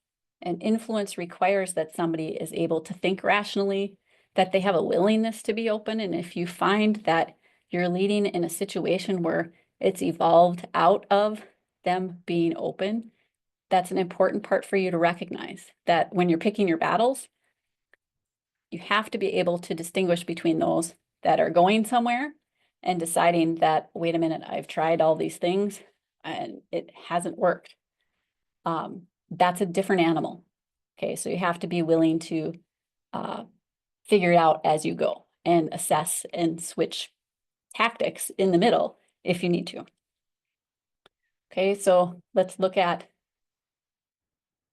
and influence requires that somebody is able to think rationally, that they have a willingness to be open. And if you find that you're leading in a situation where it's evolved out of them being open, that's an important part for you to recognize, that when you're picking your battles, you have to be able to distinguish between those that are going somewhere and deciding that, wait a minute, I've tried all these things and it hasn't worked. That's a different animal. Okay, so you have to be willing to figure it out as you go and assess and switch tactics in the middle if you need to. Okay, so let's look at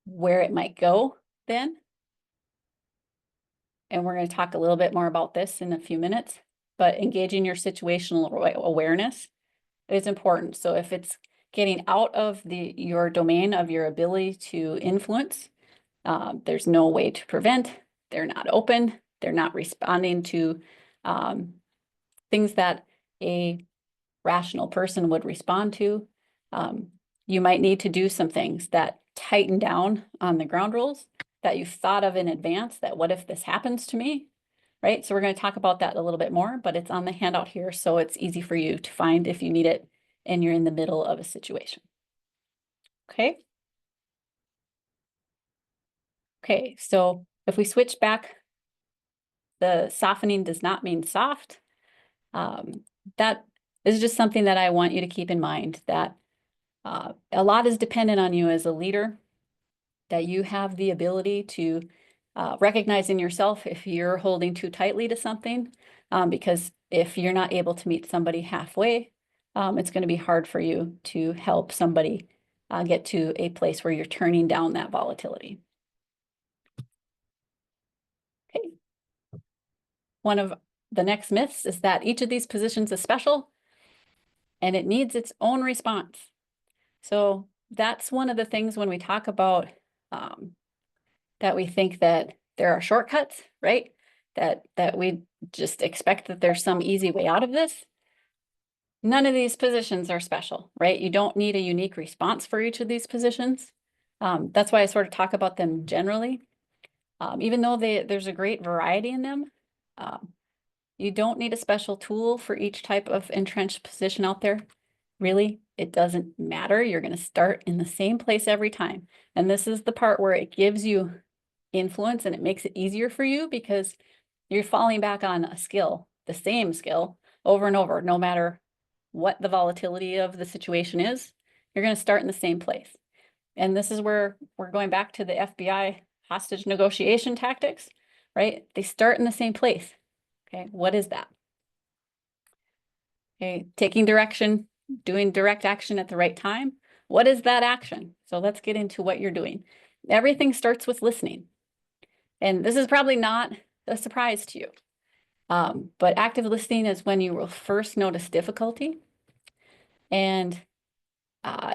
where it might go then. And we're going to talk a little bit more about this in a few minutes, but engaging your situational awareness is important. So if it's getting out of your domain of your ability to influence, there's no way to prevent, they're not open, they're not responding to things that a rational person would respond to. You might need to do some things that tighten down on the ground rules that you've thought of in advance, that what if this happens to me, right? So we're going to talk about that a little bit more, but it's on the handout here, so it's easy for you to find if you need it and you're in the middle of a situation. Okay. Okay, so if we switch back The softening does not mean soft. That is just something that I want you to keep in mind, that a lot is dependent on you as a leader, that you have the ability to recognize in yourself if you're holding too tightly to something, because if you're not able to meet somebody halfway, it's going to be hard for you to help somebody get to a place where you're turning down that volatility. Okay. One of the next myths is that each of these positions is special and it needs its own response. So that's one of the things when we talk about that we think that there are shortcuts, right? That we just expect that there's some easy way out of this. None of these positions are special, right? You don't need a unique response for each of these positions. That's why I sort of talk about them generally. Even though there's a great variety in them, you don't need a special tool for each type of entrenched position out there. Really, it doesn't matter. You're going to start in the same place every time. And this is the part where it gives you influence and it makes it easier for you because you're falling back on a skill, the same skill over and over, no matter what the volatility of the situation is, you're going to start in the same place. And this is where we're going back to the FBI hostage negotiation tactics, right? They start in the same place. Okay, what is that? Okay, taking direction, doing direct action at the right time. What is that action? So let's get into what you're doing. Everything starts with listening. And this is probably not a surprise to you. But active listening is when you will first notice difficulty. And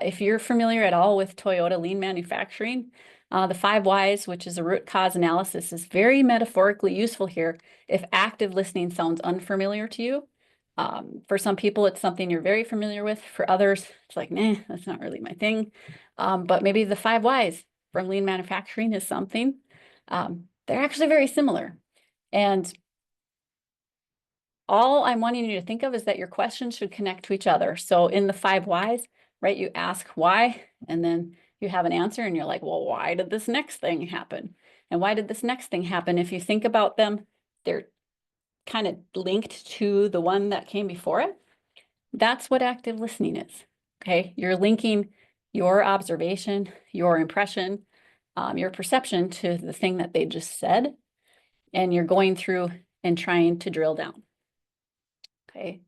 if you're familiar at all with Toyota lean manufacturing, the 5 whys, which is a root cause analysis, is very metaphorically useful here if active listening sounds unfamiliar to you. For some people, it's something you're very familiar with. For others, it's like, nah, that's not really my thing. But maybe the 5 whys from lean manufacturing is something. They're actually very similar. And all I'm wanting you to think of is that your questions should connect to each other. So in the 5 whys, right, you ask why, and then you have an answer and you're like, well, why did this next thing happen? And why did this next thing happen? If you think about them, they're kind of linked to the one that came before it. That's what active listening is, okay? You're linking your observation, your impression, your perception to the thing that they just said, and you're going through and trying to drill down, okay?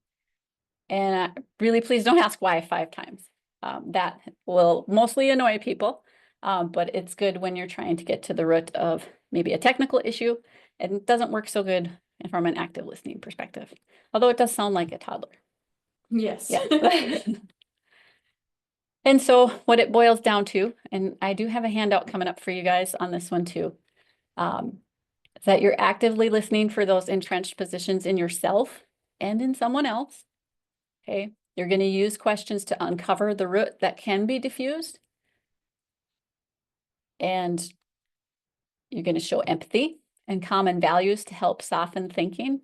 And really, please don't ask why 5 times. That will mostly annoy people, but it's good when you're trying to get to the root of maybe a technical issue, and it doesn't work so good from an active listening perspective, although it does sound like a toddler. Yes. Yeah. And so what it boils down to, and I do have a handout coming up for you guys on this one too, is that you're actively listening for those entrenched positions in yourself and in someone else. Okay, you're going to use questions to uncover the root that can be diffused. And you're going to show empathy and common values to help soften thinking.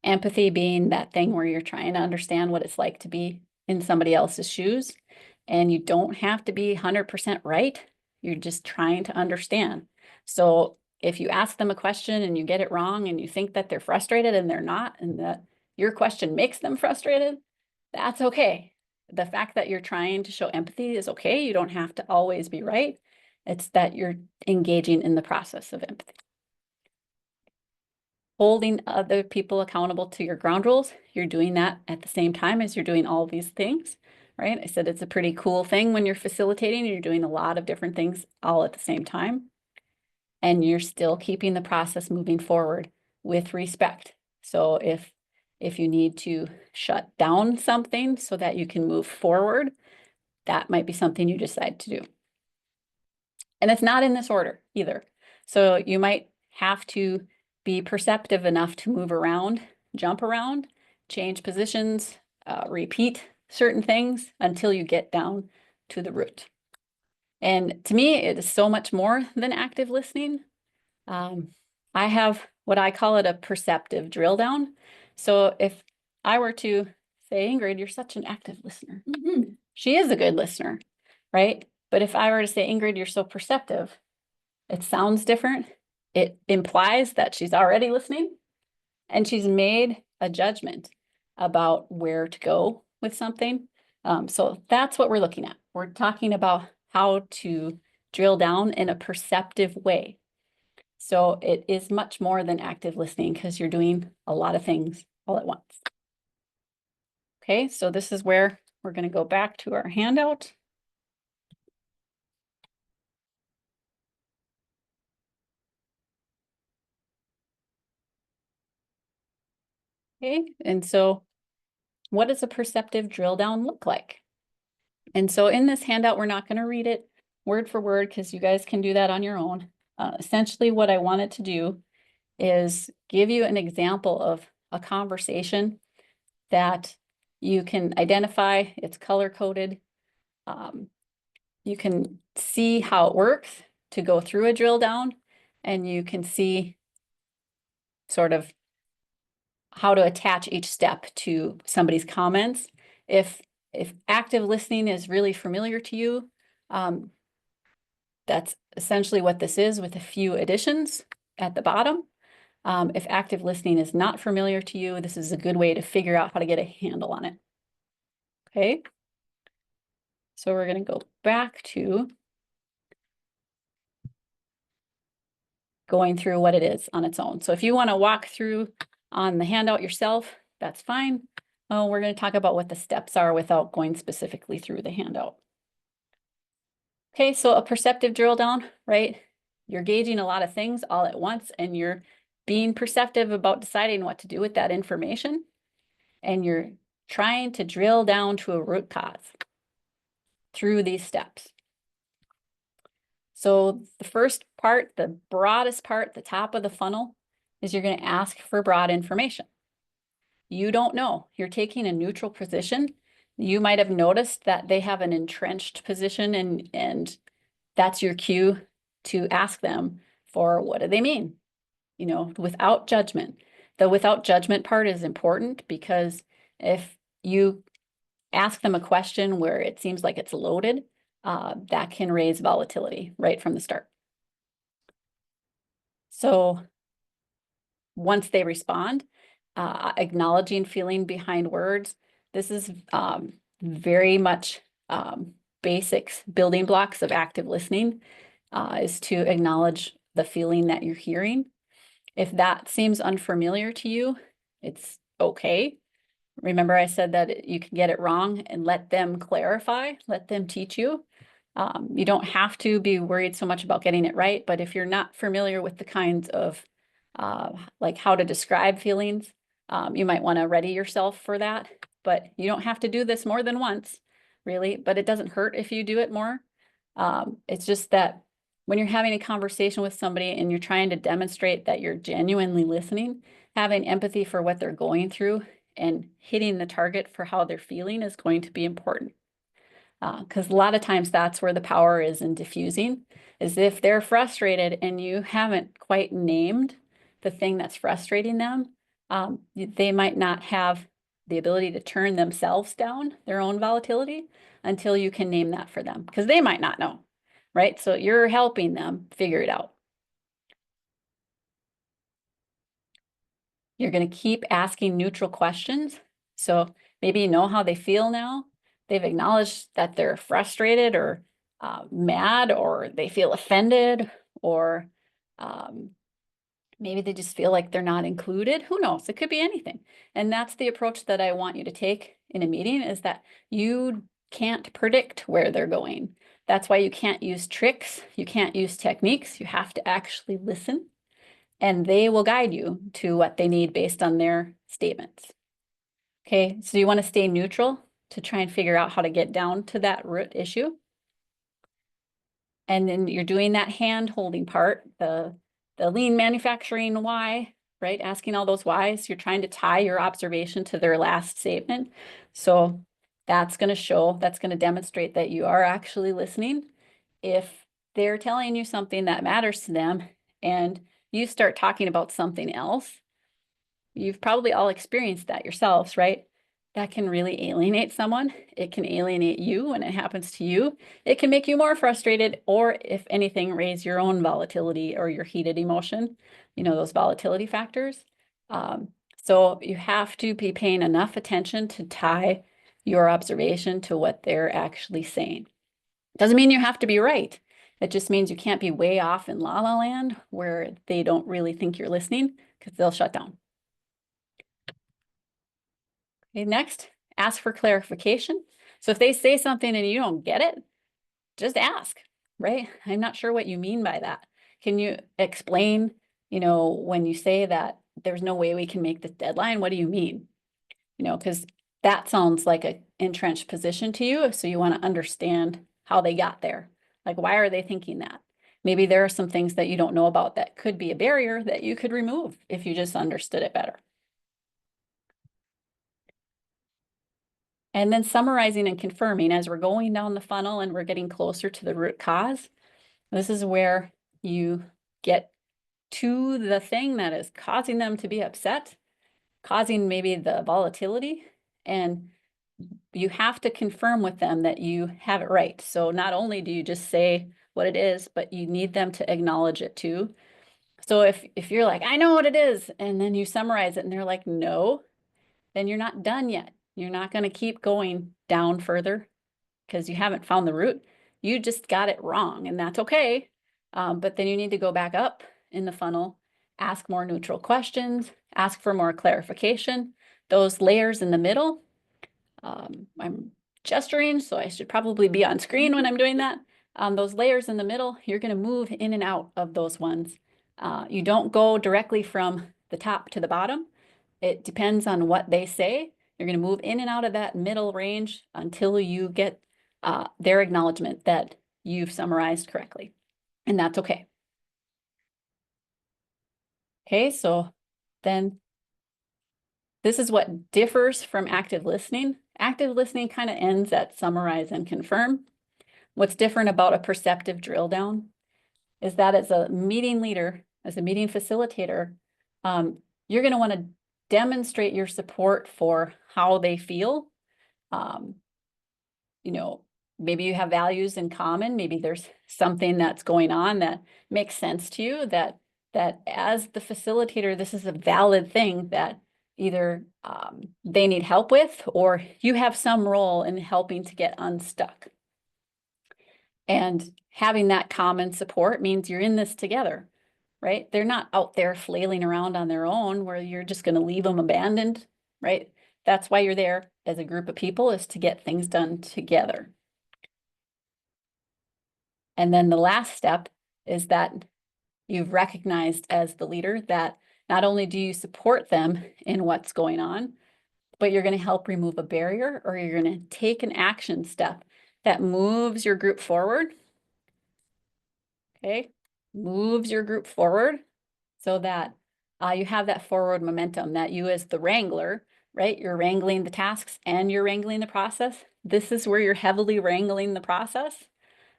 Empathy being that thing where you're trying to understand what it's like to be in somebody else's shoes. And you don't have to be 100% right. You're just trying to understand. So if you ask them a question and you get it wrong and you think that they're frustrated and they're not, and that your question makes them frustrated, that's okay. The fact that you're trying to show empathy is okay. You don't have to always be right. It's that you're engaging in the process of empathy. Holding other people accountable to your ground rules. You're doing that at the same time as you're doing all these things, right? I said it's a pretty cool thing when you're facilitating. You're doing a lot of different things all at the same time. And you're still keeping the process moving forward with respect. So if you need to shut down something so that you can move forward, that might be something you decide to do. And it's not in this order either. So you might have to be perceptive enough to move around, jump around, change positions, repeat certain things until you get down to the root. And to me, it is so much more than active listening. I have what I call it a perceptive drill down. So if I were to say, Ingrid, you're such an active listener. Mhm. She is a good listener, right? But if I were to say, Ingrid, you're so perceptive, it sounds different. It implies that she's already listening, and she's made a judgment about where to go with something. So that's what we're looking at. We're talking about how to drill down in a perceptive way. So it is much more than active listening because you're doing a lot of things all at once. Okay, so this is where we're going to go back to our handout. Okay, and so what does a perceptive drill down look like? And so in this handout, we're not going to read it word for word because you guys can do that on your own. Essentially, what I wanted to do is give you an example of a conversation that you can identify. It's color coded. You can see how it works to go through a drill down, and you can see sort of how to attach each step to somebody's comments. If active listening is really familiar to you, that's essentially what this is with a few additions at the bottom. If active listening is not familiar to you, this is a good way to figure out how to get a handle on it. Okay. So we're going to go back to going through what it is on its own. So if you want to walk through on the handout yourself, that's fine. Oh, we're going to talk about what the steps are without going specifically through the handout. Okay, so a perceptive drill down, right? You're gauging a lot of things all at once, and you're being perceptive about deciding what to do with that information. And you're trying to drill down to a root cause through these steps. So the first part, the broadest part, the top of the funnel, is you're going to ask for broad information. You don't know. You're taking a neutral position. You might have noticed that they have an entrenched position, and that's your cue to ask them for what do they mean, you know, without judgment. The without judgment part is important because if you ask them a question where it seems like it's loaded, that can raise volatility right from the start. So once they respond, acknowledging feeling behind words, this is very much basics, building blocks of active listening, is to acknowledge the feeling that you're hearing. If that seems unfamiliar to you, it's okay. Remember, I said that you can get it wrong and let them clarify, let them teach you. You don't have to be worried so much about getting it right, but if you're not familiar with the kinds of like how to describe feelings, you might want to ready yourself for that. But you don't have to do this more than once, really, but it doesn't hurt if you do it more. It's just that when you're having a conversation with somebody and you're trying to demonstrate that you're genuinely listening, having empathy for what they're going through and hitting the target for how they're feeling is going to be important. Because a lot of times that's where the power is in diffusing, is if they're frustrated and you haven't quite named the thing that's frustrating them, they might not have the ability to turn themselves down, their own volatility, until you can name that for them, because they might not know, right? So you're helping them figure it out. You're going to keep asking neutral questions. So maybe you know how they feel now. They've acknowledged that they're frustrated or mad, or they feel offended, or maybe they just feel like they're not included. Who knows? It could be anything. And that's the approach that I want you to take in a meeting, is that you can't predict where they're going. That's why you can't use tricks. You can't use techniques. You have to actually listen, and they will guide you to what they need based on their statements. Okay, so you want to stay neutral to try and figure out how to get down to that root issue. And then you're doing that hand holding part, the lean manufacturing why, right? Asking all those whys. You're trying to tie your observation to their last statement. So that's going to show, that's going to demonstrate that you are actually listening. If they're telling you something that matters to them and you start talking about something else, you've probably all experienced that yourselves, right? That can really alienate someone. It can alienate you when it happens to you. It can make you more frustrated, or if anything, raise your own volatility or your heated emotion, you know, those volatility factors. So you have to be paying enough attention to tie your observation to what they're actually saying. Doesn't mean you have to be right. It just means you can't be way off in la la land where they don't really think you're listening because they'll shut down. Okay, next, ask for clarification. So if they say something and you don't get it, just ask, right? I'm not sure what you mean by that. Can you explain, when you say that there's no way we can make this deadline, what do you mean? Because that sounds like an entrenched position to you. So you want to understand how they got there. Like, why are they thinking that? Maybe there are some things that you don't know about that could be a barrier that you could remove if you just understood it better. And then summarizing and confirming as we're going down the funnel and we're getting closer to the root cause. This is where you get to the thing that is causing them to be upset, causing maybe the volatility, and you have to confirm with them that you have it right. So not only do you just say what it is, but you need them to acknowledge it too. So if you're like, I know what it is, and then you summarize it and they're like, no, then you're not done yet. You're not going to keep going down further because you haven't found the root. You just got it wrong, and that's okay. But then you need to go back up in the funnel, ask more neutral questions, ask for more clarification. Those layers in the middle, I'm gesturing, so I should probably be on screen when I'm doing that. Those layers in the middle, you're going to move in and out of those ones. You don't go directly from the top to the bottom. It depends on what they say. You're going to move in and out of that middle range until you get their acknowledgement that you've summarized correctly. And that's okay. Okay, so then this is what differs from active listening. Active listening kind of ends at summarize and confirm. What's different about a perceptive drill down is that as a meeting leader, as a meeting facilitator, you're going to want to demonstrate your support for how they feel. Maybe you have values in common. Maybe there's something that's going on that makes sense to you, that as the facilitator, this is a valid thing that either they need help with, or you have some role in helping to get unstuck. And having that common support means you're in this together, right? They're not out there flailing around on their own where you're just going to leave them abandoned, right? That's why you're there as a group of people, is to get things done together. And then the last step is that you've recognized as the leader that not only do you support them in what's going on, but you're going to help remove a barrier, or you're going to take an action step that moves your group forward. Okay, moves your group forward so that you have that forward momentum, that you as the wrangler, right? You're wrangling the tasks and you're wrangling the process. This is where you're heavily wrangling the process.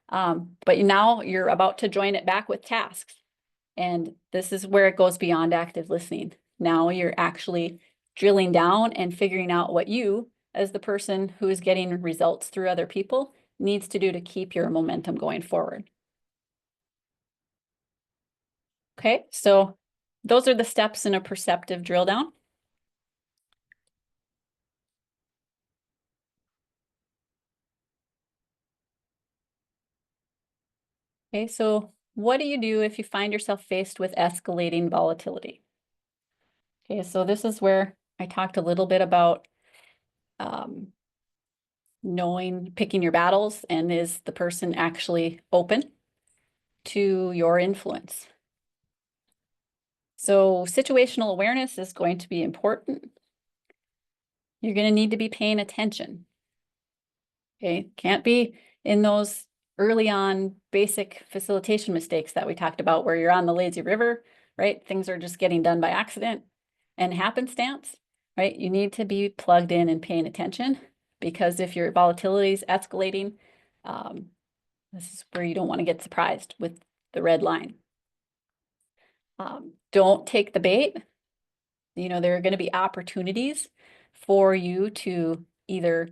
But now you're about to join it back with tasks. And this is where it goes beyond active listening. Now you're actually drilling down and figuring out what you, as the person who is getting results through other people, needs to do to keep your momentum going forward. Okay, so those are the steps in a perceptive drill down. Okay, so what do you do if you find yourself faced with escalating volatility? Okay, so this is where I talked a little bit about picking your battles, and is the person actually open to your influence? So situational awareness is going to be important. You're going to need to be paying attention. Okay, can't be in those early on basic facilitation mistakes that we talked about where you're on the lazy river, right? Things are just getting done by accident and happenstance, right? You need to be plugged in and paying attention, because if your volatility is escalating, this is where you don't want to get surprised with the red line. Don't take the bait. There are going to be opportunities for you to either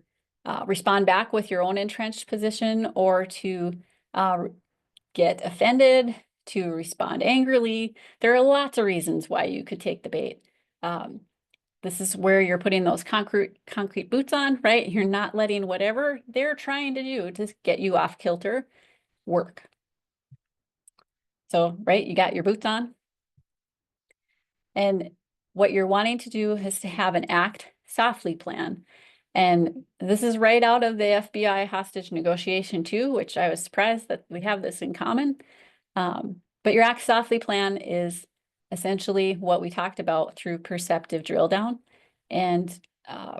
respond back with your own entrenched position, or to get offended, to respond angrily. There are lots of reasons why you could take the bait. This is where you're putting those concrete boots on, right? You're not letting whatever they're trying to do to get you off kilter work. So, right, you got your boots on. And what you're wanting to do is to have an act softly plan. And this is right out of the FBI hostage negotiation too, which I was surprised that we have this in common. But your act softly plan is essentially what we talked about through perceptive drill down and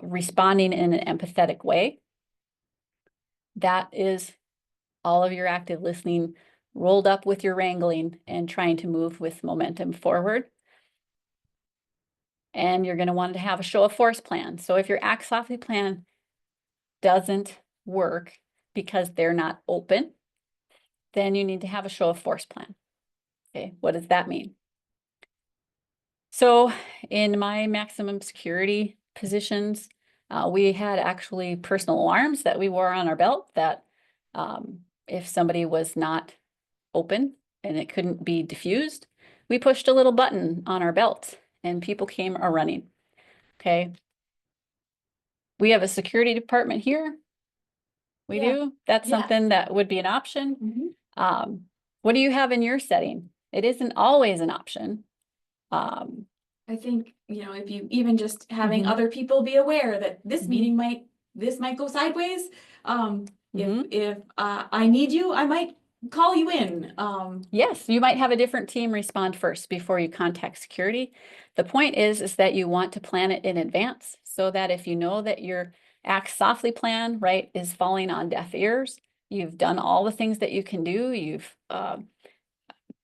responding in an empathetic way. That is all of your active listening rolled up with your wrangling and trying to move with momentum forward. And you're going to want to have a show of force plan. So if your act softly plan doesn't work because they're not open, then you need to have a show of force plan. Okay, what does that mean? So in my maximum security positions, we had actually personal alarms that we wore on our belt that if somebody was not open and it couldn't be diffused, we pushed a little button on our belt and people came a running. Okay. We have a security department here. We Yeah. do. That's Yes. something that would be an option. Mhm. What do you have in your setting? It isn't always an option. I think, you know, if you even just having Mhm. other people be aware that this Mhm. meeting this might go sideways. Mhm. If I need you, I might call you in. Yes, you might have a different team respond first before you contact security. The point is that you want to plan it in advance so that if you know that your act softly plan, right, is falling on deaf ears, you've done all the things that you can do, you've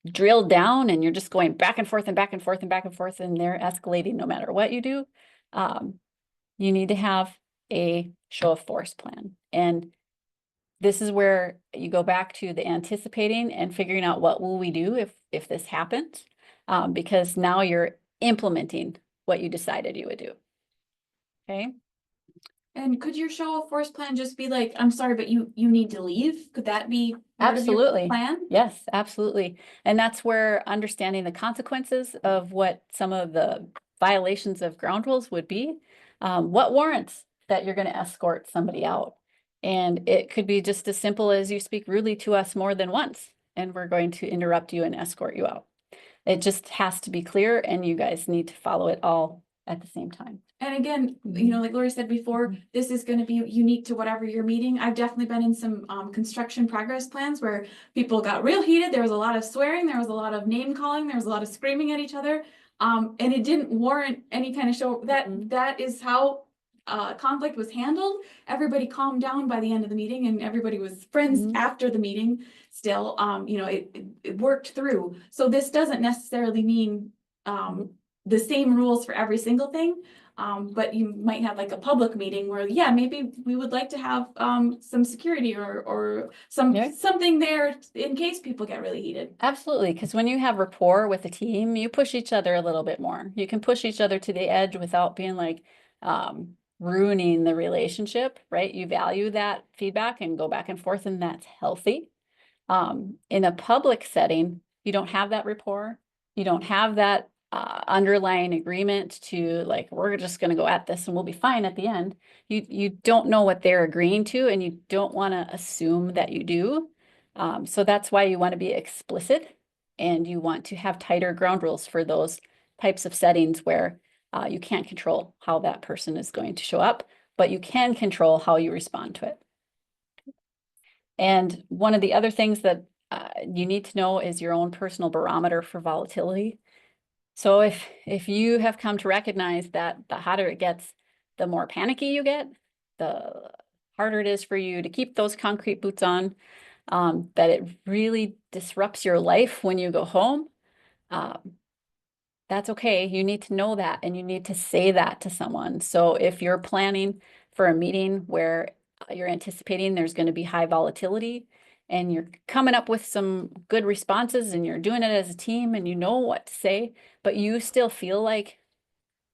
drilled down and you're just going back and forth and back and forth and back and forth and they're escalating no matter what you do. You need to have a show of force plan. And this is where you go back to the anticipating and figuring out what will we do if this happens, because now you're implementing what you decided you would do. Okay. And could your show of force plan just be like, I'm sorry, but you need to leave? Could that be part of your Absolutely. plan? Yes, absolutely. And that's where understanding the consequences of what some of the violations of ground rules would be, what warrants that you're going to escort somebody out. And it could be just as simple as you speak rudely to us more than once, and we're going to interrupt you and escort you out. It just has to be clear, and you guys need to follow it all at the same time. And again, you know, like Lori said before, this is going to be unique to whatever you're meeting. I've definitely been in some construction progress plans where people got real heated. There was a lot of swearing, there was a lot of name calling, there was a lot of screaming at each other. And it didn't warrant any kind of show that is how conflict was handled. Everybody calmed down by the end of the meeting and everybody was friends after the meeting still. You know, it worked through. So this doesn't necessarily mean the same rules for every single thing. But you might have like a public meeting where, yeah, maybe we would like to have some security or something there in case people get really heated. Absolutely, because when you have rapport with the team, you push each other a little bit more. You can push each other to the edge without being like ruining the relationship, right? You value that feedback and go back and forth, and that's healthy. In a public setting, you don't have that rapport. You don't have that underlying agreement to like, we're just going to go at this and we'll be fine at the end. You don't know what they're agreeing to, and you don't want to assume that you do. So that's why you want to be explicit, and you want to have tighter ground rules for those types of settings where you can't control how that person is going to show up, but you can control how you respond to it. And one of the other things that you need to know is your own personal barometer for volatility. So if you have come to recognize that the hotter it gets, the more panicky you get, the harder it is for you to keep those concrete boots on, that it really disrupts your life when you go home, that's okay. You need to know that, and you need to say that to someone. So if you're planning for a meeting where you're anticipating there's going to be high volatility and you're coming up with some good responses and you're doing it as a team and you know what to say, but you still feel like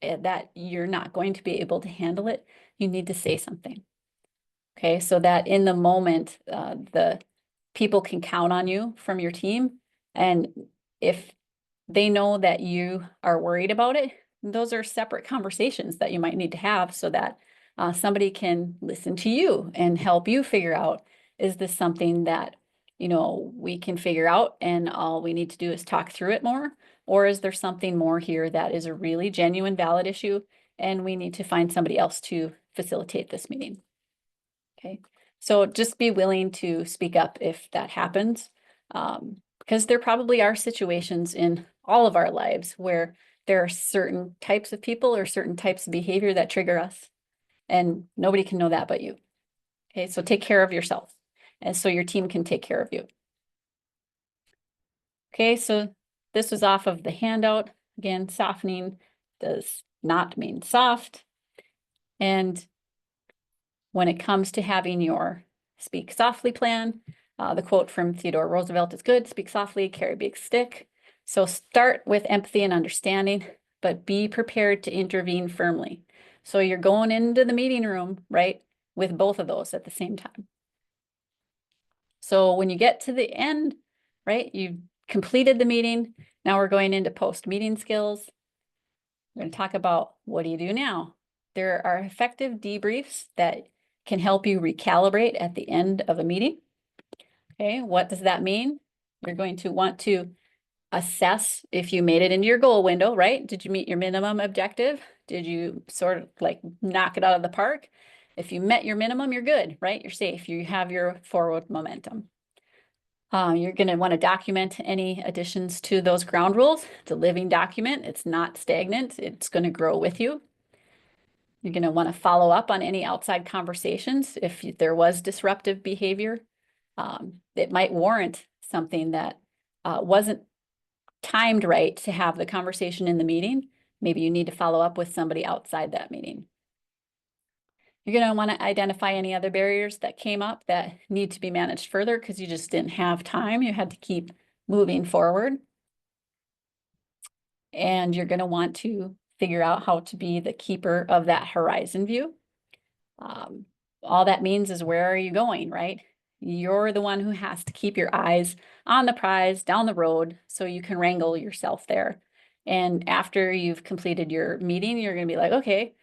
that you're not going to be able to handle it, you need to say something. Okay, so that in the moment, the people can count on you from your team. And if they know that you are worried about it, those are separate conversations that you might need to have so that somebody can listen to you and help you figure out, is this something that, you know, we can figure out and all we need to do is talk through it more? Or is there something more here that is a really genuine, valid issue and we need to find somebody else to facilitate this meeting? Okay, so just be willing to speak up if that happens, because there probably are situations in all of our lives where there are certain types of people or certain types of behavior that trigger us, and nobody can know that but you. Okay, so take care of yourself, and so your team can take care of you. Okay, so this was off of the handout. Again, softening does not mean soft. And when it comes to having your speak softly plan, the quote from Theodore Roosevelt is good: speak softly, carry a big stick. So start with empathy and understanding, but be prepared to intervene firmly. So you're going into the meeting room, right, with both of those at the same time. So when you get to the end, right, you've completed the meeting. Now we're going into post-meeting skills. We're going to talk about, what do you do now? There are effective debriefs that can help you recalibrate at the end of a meeting. Okay, what does that mean? You're going to want to assess if you made it into your goal window, right? Did you meet your minimum objective? Did you sort of like knock it out of the park? If you met your minimum, you're good, right? You're safe. You have your forward momentum. You're going to want to document any additions to those ground rules. It's a living document. It's not stagnant. It's going to grow with you. You're going to want to follow up on any outside conversations. If there was disruptive behavior, it might warrant something that wasn't timed right to have the conversation in the meeting. Maybe you need to follow up with somebody outside that meeting. You're going to want to identify any other barriers that came up that need to be managed further because you just didn't have time. You had to keep moving forward. And you're going to want to figure out how to be the keeper of that horizon view. All that means is, where are you going, right? You're the one who has to keep your eyes on the prize down the road so you can wrangle yourself there. And after you've completed your meeting, you're going to be like, okay,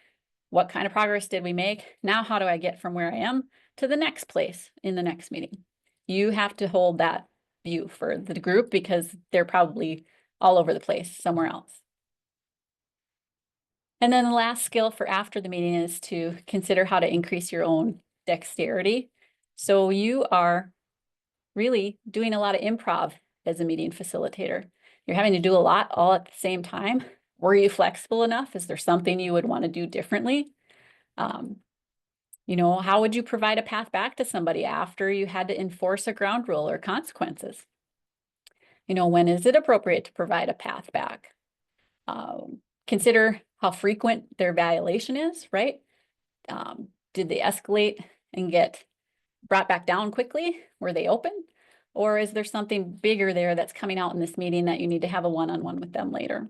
what kind of progress did we make? Now, how do I get from where I am to the next place in the next meeting? You have to hold that view for the group because they're probably all over the place somewhere else. And then the last skill for after the meeting is to consider how to increase your own dexterity. So you are really doing a lot of improv as a meeting facilitator. You're having to do a lot all at the same time. Were you flexible enough? Is there something you would want to do differently? You know, how would you provide a path back to somebody after you had to enforce a ground rule or consequences? You know, when is it appropriate to provide a path back? Consider how frequent their violation is, right? Did they escalate and get brought back down quickly? Were they open? Or is there something bigger there that's coming out in this meeting that you need to have a one-on-one with them later?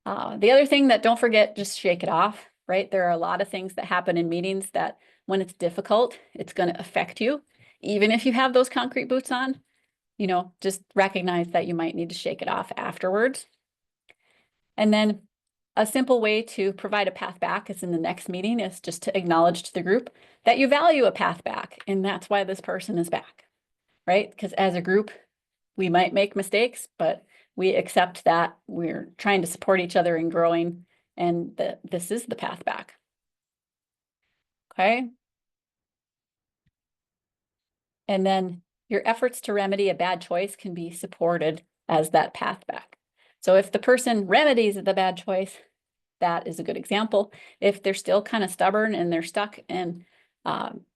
The other thing that, don't forget, just shake it off, right? There are a lot of things that happen in meetings that when it's difficult, it's going to affect you. Even if you have those concrete boots on, you know, just recognize that you might need to shake it off afterwards. And then a simple way to provide a path back is in the next meeting is just to acknowledge to the group that you value a path back. And that's why this person is back, right? Because as a group, we might make mistakes, but we accept that we're trying to support each other in growing, and that this is the path back. Okay. And then your efforts to remedy a bad choice can be supported as that path back. So if the person remedies the bad choice, that is a good example. If they're still kind of stubborn and they're stuck, and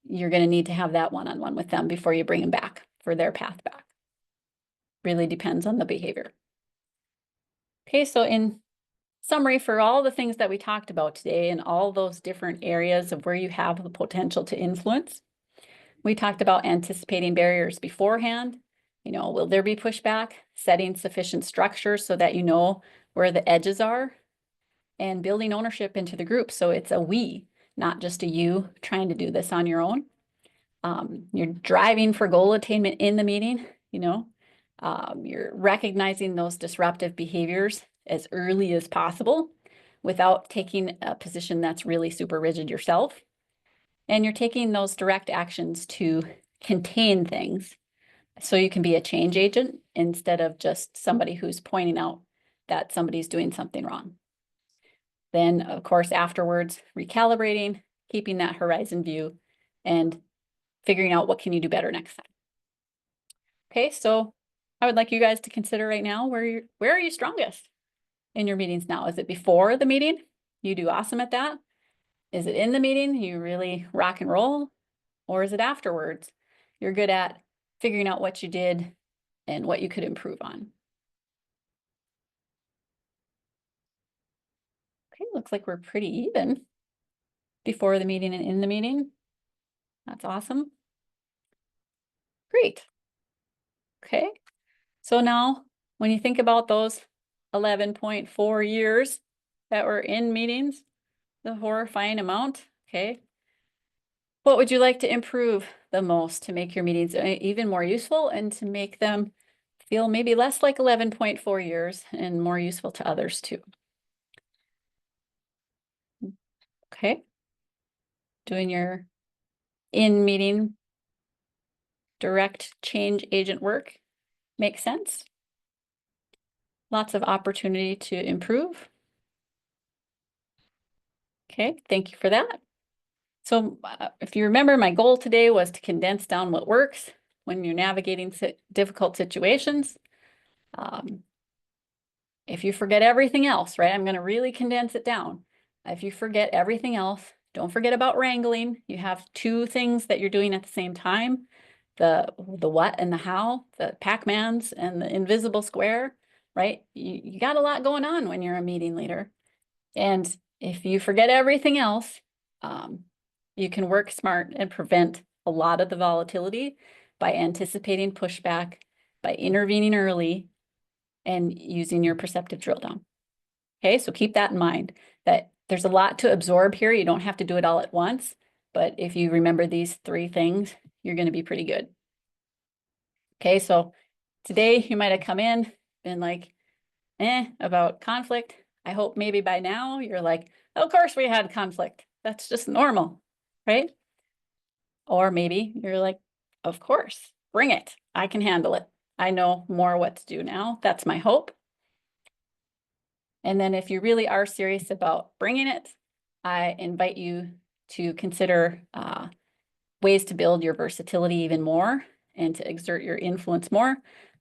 you're going to need to have that one-on-one with them before you bring them back for their path back. Really depends on the behavior. Okay, so in summary, for all the things that we talked about today and all those different areas of where you have the potential to influence, we talked about anticipating barriers beforehand. You know, will there be pushback? Setting sufficient structure so that you know where the edges are, and building ownership into the group. So it's a we, not just a you trying to do this on your own. You're driving for goal attainment in the meeting, you know, you're recognizing those disruptive behaviors as early as possible without taking a position that's really super rigid yourself. And you're taking those direct actions to contain things so you can be a change agent instead of just somebody who's pointing out that somebody's doing something wrong. Then, of course, afterwards, recalibrating, keeping that horizon view, and figuring out what can you do better next time. Okay, so I would like you guys to consider right now where are you strongest in your meetings now? Is it before the meeting? You do awesome at that. Is it in the meeting? You really rock and roll? Or is it afterwards? You're good at figuring out what you did and what you could improve on. Okay, looks like we're pretty even before the meeting and in the meeting. That's awesome. Great. Okay, so now when you think about those 11.4 years that were in meetings, the horrifying amount, okay, what would you like to improve the most to make your meetings even more useful and to make them feel maybe less like 11.4 years and more useful to others too? Okay. Doing your in-meeting direct change agent work makes sense. Lots of opportunity to improve. Okay, thank you for that. So if you remember, my goal today was to condense down what works when you're navigating difficult situations. If you forget everything else, right, I'm going to really condense it down. If you forget everything else, don't forget about wrangling. You have two things that you're doing at the same time, the what and the how, the Pac-Mans and the invisible square, right? You got a lot going on when you're a meeting leader. And if you forget everything else, you can work smart and prevent a lot of the volatility by anticipating pushback, by intervening early, and using your perceptive drill down. Okay, so keep that in mind, that there's a lot to absorb here. You don't have to do it all at once, but if you remember these three things, you're going to be pretty good. Okay, so today you might have come in, been like, about conflict. I hope maybe by now you're like, of course we had conflict. That's just normal, right? Or maybe you're like, of course, bring it. I can handle it. I know more what to do now. That's my hope. And then if you really are serious about bringing it, I invite you to consider ways to build your versatility even more and to exert your influence more.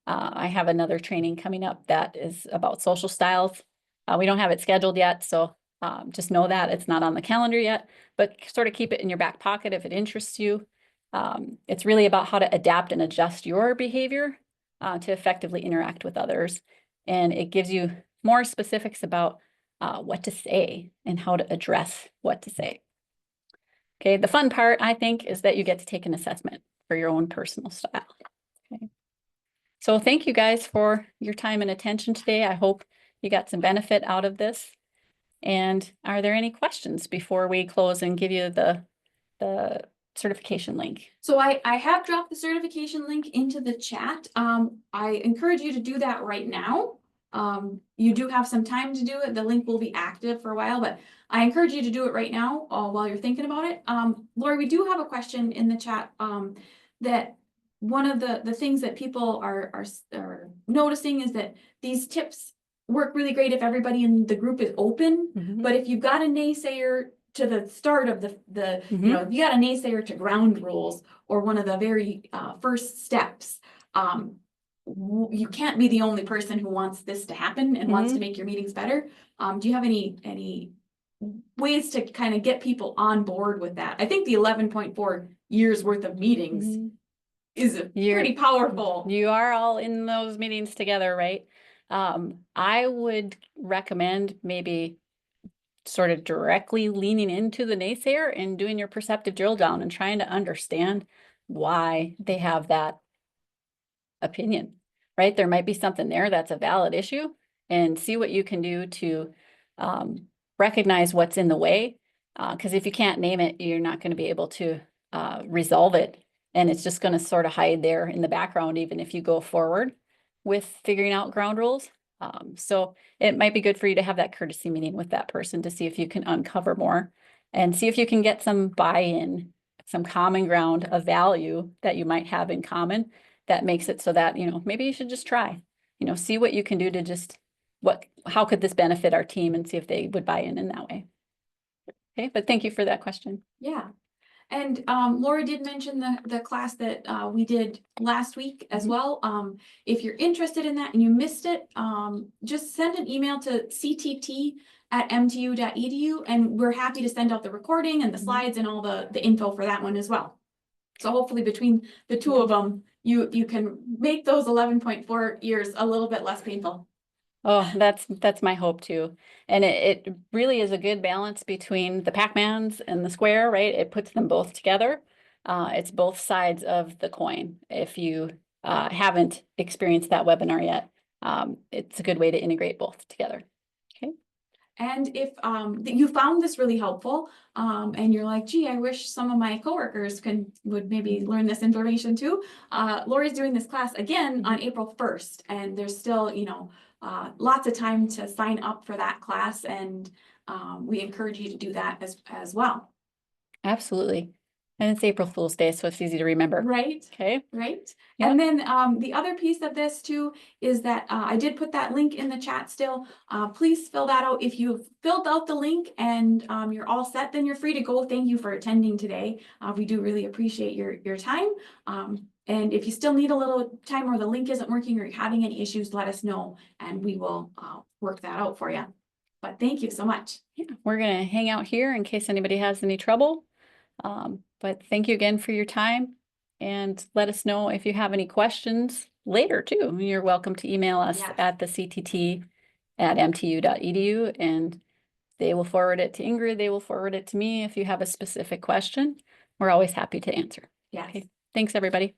I have another training coming up that is about social styles. We don't have it scheduled yet, so just know that it's not on the calendar yet, but sort of keep it in your back pocket if it interests you. It's really about how to adapt and adjust your behavior to effectively interact with others. And it gives you more specifics about what to say and how to address what to say. Okay, the fun part, I think, is that you get to take an assessment for your own personal style. Okay. So thank you guys for your time and attention today. I hope you got some benefit out of this. And are there any questions before we close and give you the certification link? So I have dropped the certification link into the chat. I encourage you to do that right now. You do have some time to do it. The link will be active for a while, but I encourage you to do it right now while you're thinking about it. Lori, we do have a question in the chat that one of the things that people are noticing is that these tips work really great if everybody in the group is open, but if you've got a naysayer to the start of the you know, if you got a naysayer to ground rules or one of the very first steps, you can't be the only person who wants this to happen and wants to make your meetings better. Do you have any ways to kind of get people on board with that? I think the 11.4 years worth of meetings is pretty powerful. You are all in those meetings together, right? I would recommend maybe sort of directly leaning into the naysayer and doing your perceptive drill down and trying to understand why they have that opinion, right? There might be something there that's a valid issue, and see what you can do to recognize what's in the way. Because if you can't name it, you're not going to be able to resolve it. And it's just going to sort of hide there in the background, even if you go forward with figuring out ground rules. So it might be good for you to have that courtesy meeting with that person to see if you can uncover more and see if you can get some buy-in, some common ground of value that you might have in common that makes it so that, maybe you should just try, see what you can do to just, how could this benefit our team, and see if they would buy in that way. Okay, but thank you for that question. Yeah. And Laura did mention the class that we did last week as Mhm. well. If you're interested in that and you missed it, just send an email to ctt@mtu.edu, and we're happy to send out the recording and the Mhm. slides and all the info for that one as well. So hopefully between the two of them, you can make those 11.4 years a little bit less painful. Oh, that's my hope too. And it really is a good balance between the Pac-Mans and the square, right? It puts them both together. It's both sides of the coin. If you haven't experienced that webinar yet, it's a good way to integrate both together. Okay. And if you found this really helpful, and you're like, gee, I wish some of my coworkers would maybe learn this information too. Lori's doing this class again on April 1st, and there's still, lots of time to sign up for that class, and we encourage you to do that as well. Absolutely. And it's April Fool's Day, so it's easy to remember. Right. Okay. Right. Yep. And then the other piece of this too is that I did put that link in the chat still. Please fill that out. If you've filled out the link and you're all set, then you're free to go. Thank you for attending today. We do really appreciate your time. And if you still need a little time or the link isn't working or you're having any issues, let us know and we will work that out for you. But thank you so much. Yeah, we're going to hang out here in case anybody has any trouble. But thank you again for your time, and let us know if you have any questions later too. You're welcome to email us Yes. at the ctt@mtu.edu, and they will forward it to Ingrid. They will forward it to me if you have a specific question. We're always happy to answer. Yes. Okay. Thanks, everybody.